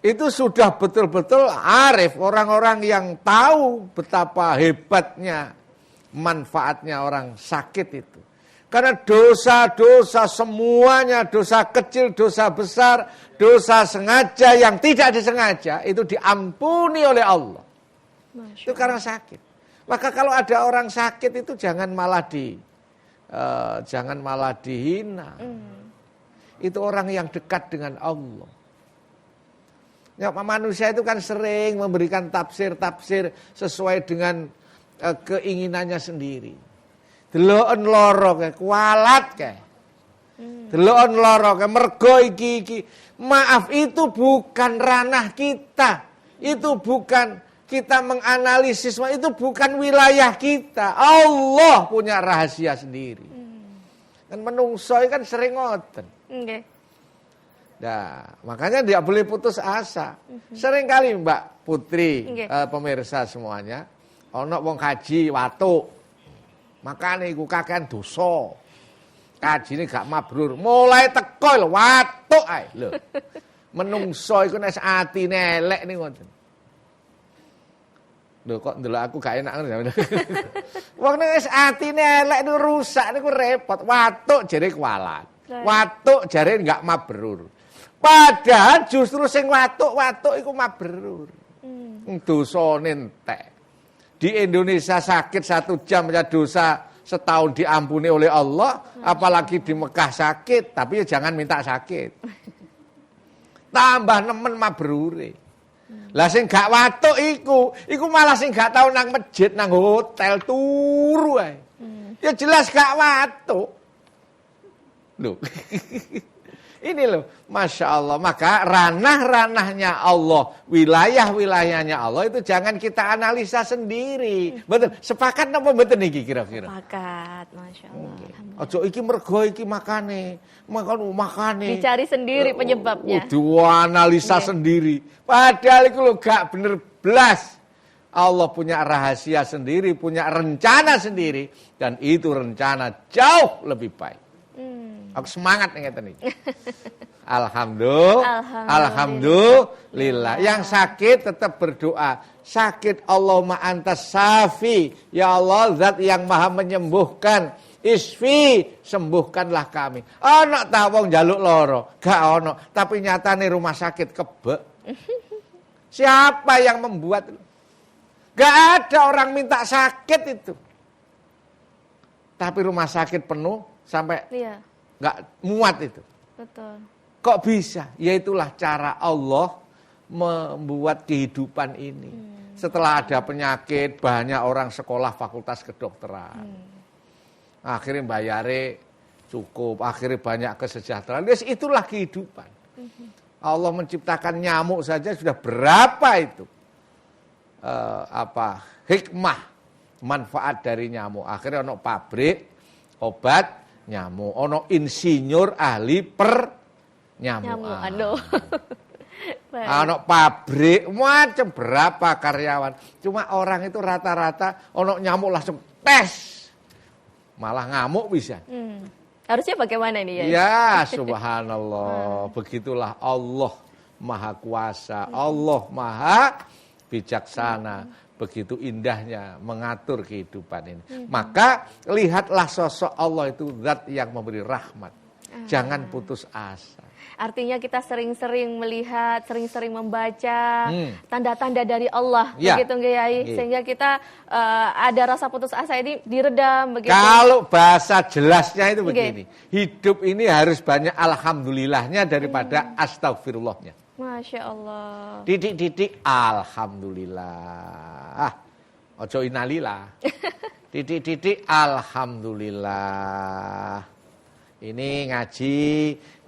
Itu sudah betul-betul arif, orang-orang yang tahu betapa hebatnya manfaatnya orang sakit itu. Karena dosa-dosa semuanya, dosa kecil, dosa besar, dosa sengaja yang tidak disengaja, itu diampuni oleh Allah. Itu karena sakit. Maka kalau ada orang sakit itu jangan malah dihina. Itu orang yang dekat dengan Allah. Ya, manusia itu kan sering memberikan tafsir-tafsir sesuai dengan keinginannya sendiri. Deloken loro kae, kualat kae. Deloken loro kae, mergo iki. Maaf, itu bukan ranah kita. Itu bukan kita menganalisis, itu bukan wilayah kita. Allah punya rahasia sendiri. Kan menungso kan sering ngoten. Nah, makanya tidak boleh putus asa. Sering kali Mbak Putri, pemirsa semuanya, ono wong kaji watuk. Makane iku kakean dosa. Kajine gak mabrur. Mulai teko lho watuk ae lho. Menungso iku nek atine elek niku ngoten. Lho kok ndelok aku gak enak ngono. Wong nek wis atine elek niku rusak niku repot. Watuk jare kualat. Watuk jare gak mabrur. Padahal justru sing watuk-watuk iku mabrur. Dosane entek. Di Indonesia sakit 1 jam ya dosa setahun diampuni oleh Allah. Apalagi di Mekah sakit. Tapi ya jangan minta sakit. Tambah nemen mabrure. Lah sing gak watuk iku malah sing gak tau nang masjid, nang hotel turu ae. Ya jelas gak watuk. Loh. Ini loh, Masya Allah. Maka ranah-ranahnya Allah, wilayah-wilayahnya Allah itu jangan kita analisa sendiri. Betul, sepakat apa betul nih kira-kira? Sepakat, Masya Allah. Ojo iki mergo iki makane. Dicari sendiri penyebabnya. Analisa sendiri. Padahal itu loh gak bener blas. Allah punya rahasia sendiri, punya rencana sendiri. Dan itu rencana jauh lebih baik. Aku semangat nih ngeten iki. Alhamdulillah. Yang sakit tetap berdoa. Sakit Allahumma antas safi. Ya Allah, zat yang maha menyembuhkan. Isfi, sembuhkanlah kami. Ono ta wong njaluk loro? Gak ono, tapi nyatane rumah sakit kebek. Siapa yang membuat? Gak ada orang minta sakit itu. Tapi rumah sakit penuh sampai gak muat itu. Betul. Kok bisa? Ya itulah cara Allah membuat kehidupan ini. Setelah ada penyakit, banyak orang sekolah fakultas kedokteran. Akhirnya bayare cukup, akhirnya banyak kesejahteraan. Itulah kehidupan. Allah menciptakan nyamuk saja sudah berapa itu hikmah manfaat dari nyamuk. Akhirnya ono pabrik obat nyamuk, ono insinyur ahli nyamukan. Aduh. Ono pabrik macam berapa karyawan. Cuma orang itu rata-rata ono nyamuk langsung tes. Malah ngamuk bisa. Harusnya bagaimana ini ya? Ya, subhanallah. Begitulah Allah Maha Kuasa, Allah Maha Bijaksana. Begitu indahnya mengatur kehidupan ini. Maka lihatlah sosok Allah itu zat yang memberi rahmat. Jangan putus asa. Artinya kita sering-sering melihat, sering-sering membaca tanda-tanda dari Allah, begitu nggih Yai? Sehingga kita ada rasa putus asa ini diredam begitu. Kalau bahasa jelasnya itu begini, hidup ini harus banyak alhamdulillahnya daripada astagfirullahnya. Masya Allah. Titik-titik alhamdulillah. Ojo inalillah. Titik-titik alhamdulillah. Ini ngaji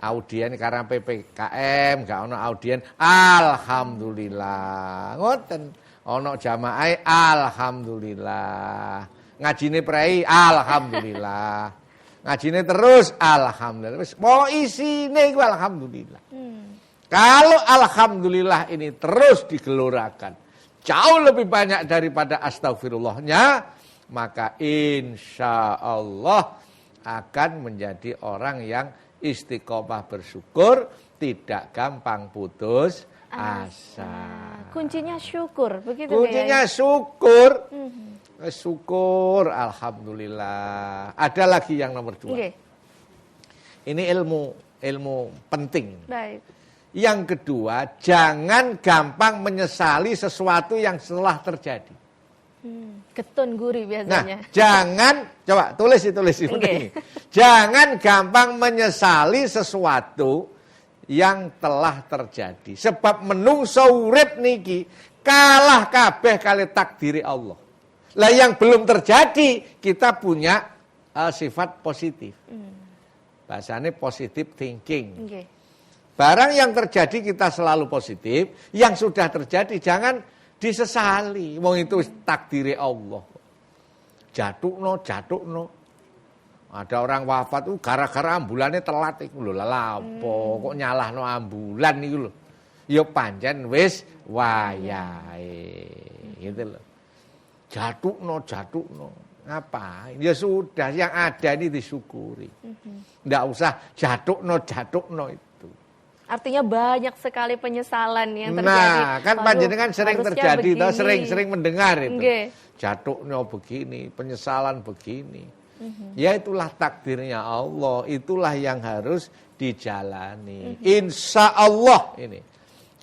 audien karena PPKM, gak ono audien, alhamdulillah. Ngoten, ono jamaah alhamdulillah. Ngajine prei alhamdulillah. Ngajine terus alhamdulillah. Wis mau isine iku alhamdulillah. Kalau alhamdulillah ini terus digelorakan, jauh lebih banyak daripada astagfirullahnya, maka insya Allah akan menjadi orang yang istiqomah bersyukur, tidak gampang putus asa. Kuncinya syukur, begitu. Kuncinya syukur. Syukur, alhamdulillah. Ada lagi yang nomor 2. Ini ilmu penting. Baik. Yang kedua, jangan gampang menyesali sesuatu yang setelah terjadi. Ketun gurih biasanya. Nah, jangan, coba tulis ini. Jangan gampang menyesali sesuatu yang telah terjadi. Sebab menungso urip niki kalah kabeh kali takdiri Allah. Lah yang belum terjadi kita punya sifat positif. Bahasanya positive thinking. Barang yang terjadi kita selalu positif, yang sudah terjadi jangan disesali. Wong itu takdiri Allah. Jatukno. Ada orang wafat gara-gara ambulannya telat iku lho. Lah apa kok nyalahno ambulan niku lho. Ya pancen wis wayahe. Gitu lho. Jatukno. Ngapain? Ya sudah, yang ada ini disyukuri. Enggak usah jatukno itu. Artinya banyak sekali penyesalan yang terjadi. Nah, kan panjenengan sering terjadi, toh sering mendengar itu. Jatuknya begini, penyesalan begini. Ya itulah takdirnya Allah, itulah yang harus dijalani. Insya Allah ini.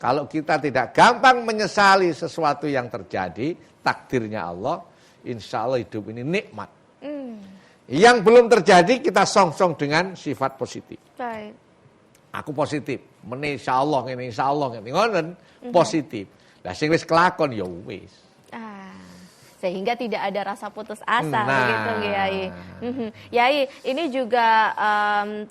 Kalau kita tidak gampang menyesali sesuatu yang terjadi, takdirnya Allah, insya Allah hidup ini nikmat. Yang belum terjadi kita song-song dengan sifat positif. Baik. Aku positif, insya Allah ini, ngoten positif. Lah sing wis kelakon ya wis. Sehingga tidak ada rasa putus asa, begitu Yai. Yai, ini juga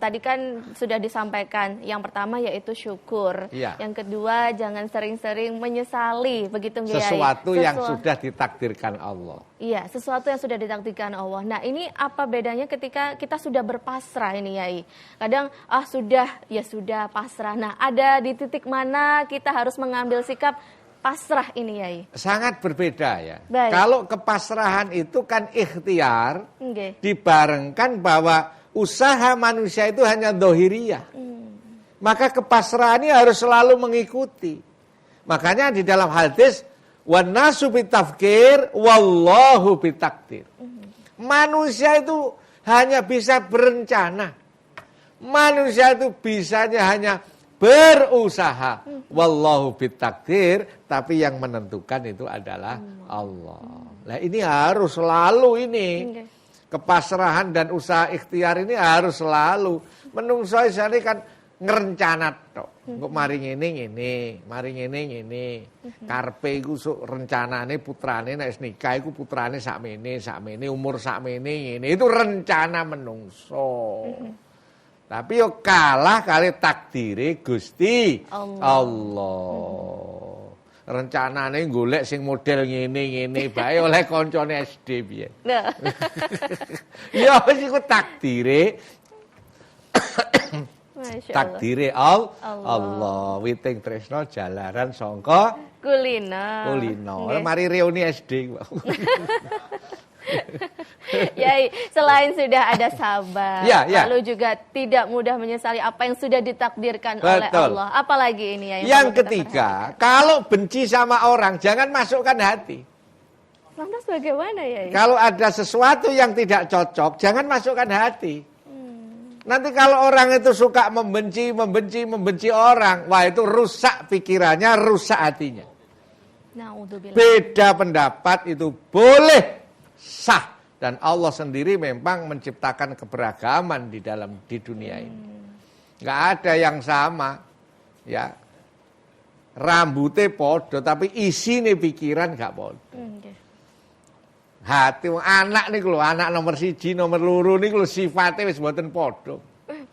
tadi kan sudah disampaikan. Yang pertama yaitu syukur. Yang kedua jangan sering-sering menyesali, begitu Yai. Sesuatu yang sudah ditakdirkan Allah. Iya, sesuatu yang sudah ditakdirkan Allah. Nah, ini apa bedanya ketika kita sudah berpasrah ini Yai? Kadang sudah pasrah. Nah, ada di titik mana kita harus mengambil sikap pasrah ini Yai? Sangat berbeda ya. Baik. Kalau kepasrahan itu kan ikhtiar, dibarengkan bahwa usaha manusia itu hanya dohiriyah. Maka kepasrahan ini harus selalu mengikuti. Makanya di dalam hadis wan nasu bitafkir wallahu bitakdir. Manusia itu hanya bisa berencana. Manusia itu bisanya hanya berusaha. Wallahu bitakdir, tapi yang menentukan itu adalah Allah. Nah, ini harus selalu ini. Kepasrahan dan usaha ikhtiar ini harus selalu. Menungso isane kan ngerencana tok. Kok mari ngene, mari ngene. Karepe iku sok rencanane putrane nek nikah iku putrane sakmene, umur sakmene ngene. Itu rencana menungso. Tapi yo kalah kali takdire Gusti Allah. Rencanane golek sing model ngene bae oleh koncone SD piye. Nah. Ya wis iku takdire. Takdire Allah. Witing tresno jalaran sangka kulino. Okay. Mari reuni SD. Yai, selain sudah ada sabar, ya. lalu juga tidak mudah menyesali apa yang sudah ditakdirkan oleh Allah. Apalagi ini ya. Yang ketiga, kalau benci sama orang jangan masukkan hati. Lantas bagaimana ya? Kalau ada sesuatu yang tidak cocok, jangan masukkan hati. Nanti kalau orang itu suka membenci orang, wah itu rusak pikirannya, rusak hatinya. Beda pendapat itu boleh sah, dan Allah sendiri memang menciptakan keberagaman di dunia ini. Nggak ada yang sama, ya. Rambutnya podo, tapi isine pikiran nggak podo. Hati anak nih kalau anak nomor 1, nomor 2 nih kalau sifatnya wis mboten podo.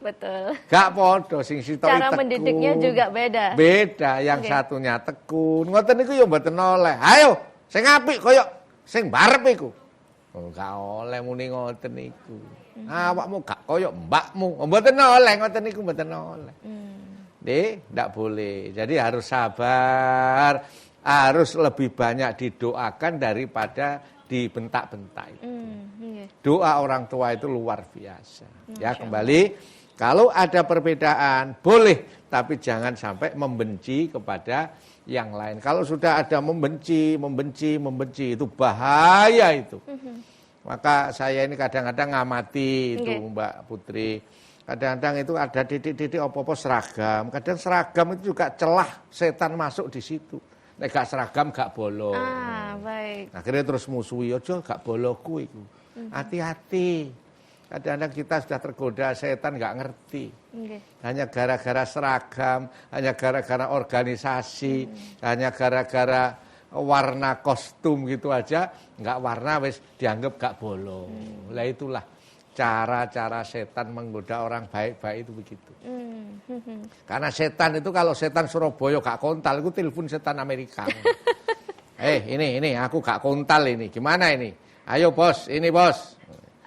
Betul. Gak podo, sing sitok cara tekun, mendidiknya juga beda. Beda, yang satunya tekun, ngoten niku yo mboten oleh. Ayo, sing apik koyo sing barep iku. Oh, gak oleh muni ngoten niku. Awakmu gak koyo mbakmu. Mboten oleh ngoten niku mboten oleh. Ndak boleh. Jadi harus sabar, harus lebih banyak didoakan daripada dibentak-bentak. Doa orang tua itu luar biasa. Ya, kembali kalau ada perbedaan boleh, tapi jangan sampai membenci kepada yang lain. Kalau sudah ada membenci itu bahaya itu. Maka saya ini kadang-kadang ngamati itu Mbak Putri. Kadang-kadang itu ada titik-titik apa-apa seragam. Kadang seragam itu juga celah setan masuk di situ. Nek gak seragam gak bolo. Baik. Akhirnya terus musuhi, ojo gak boloku itu. Hati-hati. Kadang-kadang kita sudah tergoda setan gak ngerti. Hanya gara-gara seragam, hanya gara-gara organisasi, hanya gara-gara warna kostum gitu aja, nggak warna wis dianggap gak bolong. Lah itulah cara-cara setan menggoda orang baik-baik itu begitu. Karena setan itu kalau setan Surabaya gak kontal, itu telepon setan Amerika. Ini aku gak kontal ini, gimana ini? Ayo bos, ini bos.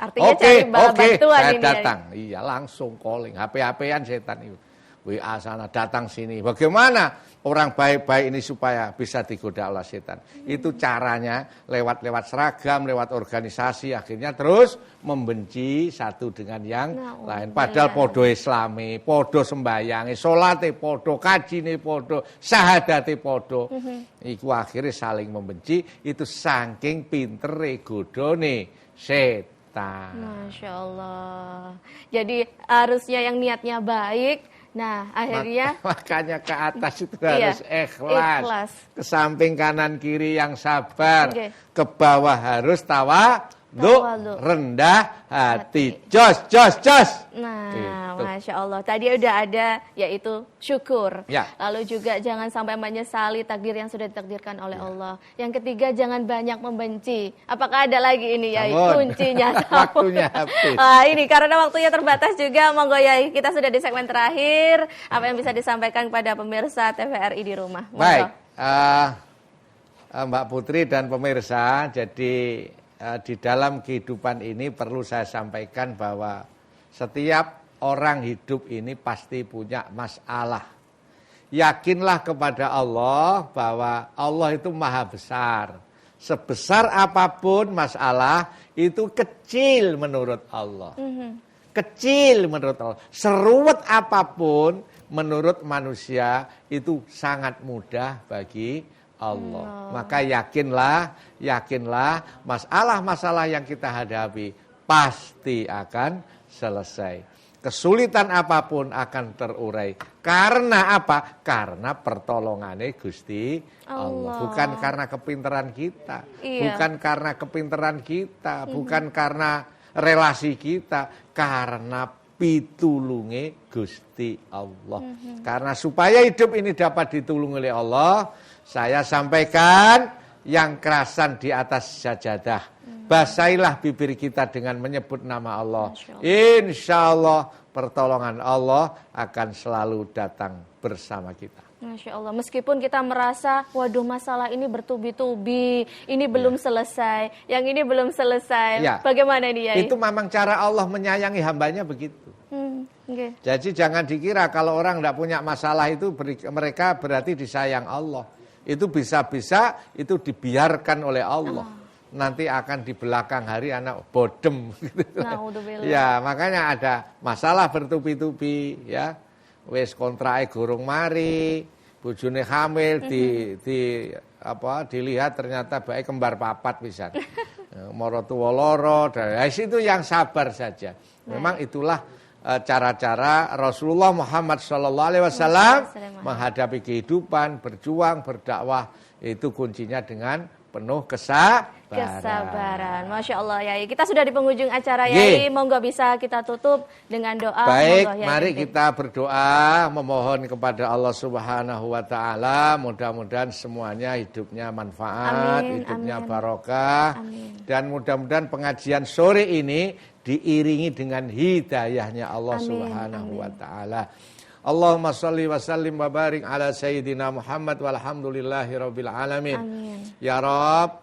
Artinya cari bantuan saya ini. datang. Iya langsung calling, HP-HPan setan itu. WA sana datang sini. Bagaimana orang baik-baik ini supaya bisa digoda oleh setan? Itu caranya lewat seragam, lewat organisasi, akhirnya terus membenci satu dengan yang lain. Padahal podo Islami, podo sembayangi, salate podo, kajine podo, syahadate podo. Iku akhirnya saling membenci. Itu saking pintere godone setan. Masya Allah. Jadi harusnya yang niatnya baik. Nah, akhirnya makanya ke atas itu harus ikhlas. Ke samping kanan kiri yang sabar. Ke bawah harus tawadhu, rendah hati. Jos. Nah, gitu. Masya Allah. Tadi udah ada yaitu syukur. Ya. Lalu juga jangan sampai menyesali takdir yang sudah ditakdirkan oleh Allah. Yang ketiga, jangan banyak membenci. Apakah ada lagi ini ya kuncinya? Waktunya habis. Ini karena waktunya terbatas juga, monggo Yai, kita sudah di segmen terakhir. Apa yang bisa disampaikan kepada pemirsa TVRI di rumah? Monggo. Baik, Mbak Putri dan pemirsa, jadi di dalam kehidupan ini perlu saya sampaikan bahwa setiap orang hidup ini pasti punya masalah. Yakinlah kepada Allah bahwa Allah itu maha besar. Sebesar apapun masalah itu kecil menurut Allah. Kecil menurut Allah. Seruwet apapun menurut manusia itu sangat mudah bagi Allah. Maka yakinlah masalah-masalah yang kita hadapi pasti akan selesai. Kesulitan apapun akan terurai. Karena apa? Karena pertolongannya Gusti Allah. Bukan karena kepintaran kita. Bukan karena kepintaran kita. Bukan karena relasi kita. Karena pitulunge Gusti Allah. Karena supaya hidup ini dapat ditulungi oleh Allah, saya sampaikan yang kerasan di atas sajadah. Basahilah bibir kita dengan menyebut nama Allah. Insya Allah pertolongan Allah akan selalu datang bersama kita. Masya Allah, meskipun kita merasa, waduh masalah ini bertubi-tubi, ini belum selesai, yang ini belum selesai, bagaimana ini ya? Itu memang cara Allah menyayangi hambanya begitu. Okay. Jadi jangan dikira kalau orang tidak punya masalah itu mereka berarti disayang Allah. Itu bisa-bisa itu dibiarkan oleh Allah. Nanti akan di belakang hari anak bodem. Ya makanya ada masalah bertubi-tubi ya. Wes kontrae gorong mari, bojone hamil dilihat ternyata baik kembar papat pisan. Moro tuwa loro, itu yang sabar saja. Memang itulah cara-cara Rasulullah Muhammad SAW menghadapi kehidupan, berjuang, berdakwah, itu kuncinya dengan penuh kesabaran. Masya Allah Yai. Kita sudah di penghujung acara Yai. Monggo bisa kita tutup dengan doa. Baik, monggo, mari kita berdoa memohon kepada Allah Subhanahu wa taala, mudah-mudahan semuanya hidupnya manfaat, hidupnya barokah. Dan mudah-mudahan pengajian sore ini diiringi dengan hidayahnya Allah Subhanahu wa taala. Allahumma sholli wa sallim wa barik ala sayyidina Muhammad walhamdulillahi rabbil alamin. Ya Rabb,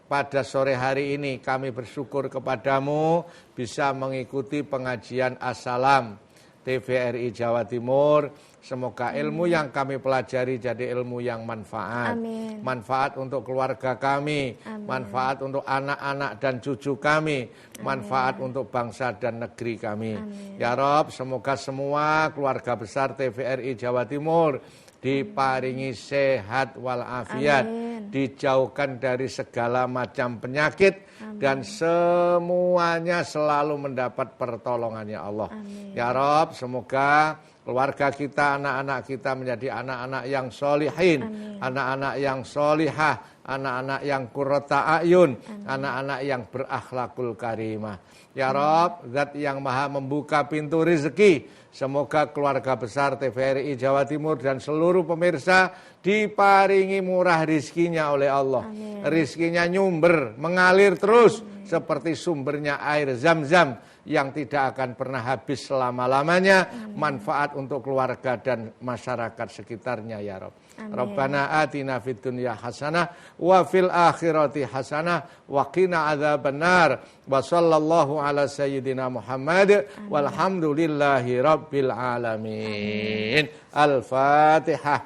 pada sore hari ini kami bersyukur kepadamu bisa mengikuti pengajian As-Salam TVRI Jawa Timur. Semoga ilmu yang kami pelajari jadi ilmu yang manfaat. Manfaat untuk keluarga kami, manfaat untuk anak-anak dan cucu kami, manfaat untuk bangsa dan negeri kami. Ya Rob, semoga semua keluarga besar TVRI Jawa Timur diparingi sehat walafiat, dijauhkan dari segala macam penyakit, dan semuanya selalu mendapat pertolongannya Allah. Ya Rob, semoga keluarga kita, anak-anak kita menjadi anak-anak yang solihin, anak-anak yang solihah, anak-anak yang qurrata a'yun, anak-anak yang berakhlakul karimah. Ya Rob, Zat yang maha membuka pintu rezeki, semoga keluarga besar TVRI Jawa Timur dan seluruh pemirsa diparingi murah rizkinya oleh Allah. Rizkinya nyumber, mengalir terus seperti sumbernya air Zam-Zam yang tidak akan pernah habis selama-lamanya, manfaat untuk keluarga dan masyarakat sekitarnya ya Rabb. Rabbana atina fid dunya hasanah wa fil akhirati hasanah wa qina adzabannar wa sallallahu ala sayyidina Muhammad walhamdulillahi rabbil alamin. Al-Fatihah.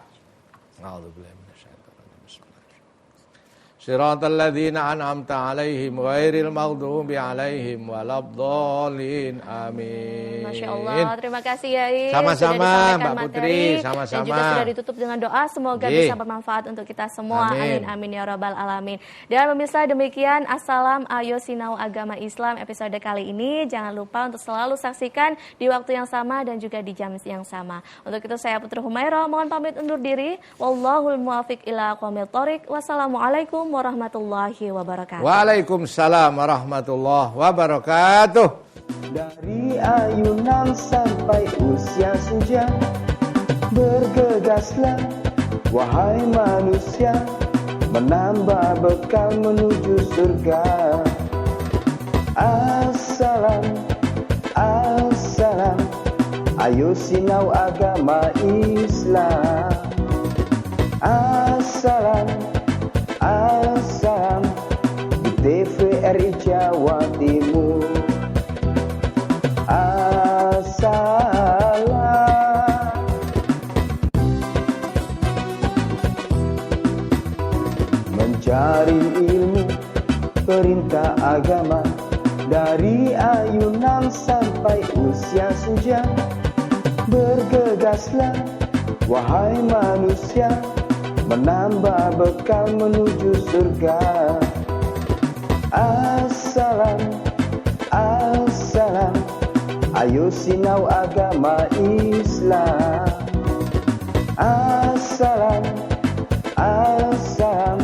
A'udzubillahi Siratal ladzina an'amta 'alaihim ghairil maghdubi 'alaihim waladdallin. Amin. Masya Allah, terima kasih Yai. Sama-sama Mbak Putri, Dan sama-sama. juga sudah ditutup dengan doa, semoga bisa bermanfaat untuk kita semua. Amin, amin ya rabbal alamin. Dan pemirsa, demikian As-Salam Ayo Sinau Agama Islam episode kali ini. Jangan lupa untuk selalu saksikan di waktu yang sama dan juga di jam yang sama. Untuk itu saya Putri Humaira mohon pamit undur diri. Wallahul muwaffiq ila aqwamit thoriq. Wassalamualaikum warahmatullahi wabarakatuh. Waalaikumsalam warahmatullahi wabarakatuh. Dari ayunan sampai usia senja, bergegaslah wahai manusia, menambah bekal menuju surga. Assalam, assalam, ayo sinau agama Islam. Assalam, assalam, di TVRI Jawa Timur. Assalam. Mencari ilmu, perintah agama, dari ayunan sampai usia senja. Bergegaslah wahai manusia, menambah bekal menuju surga. Assalam, assalam, ayo sinau agama Islam. Assalam, assalam,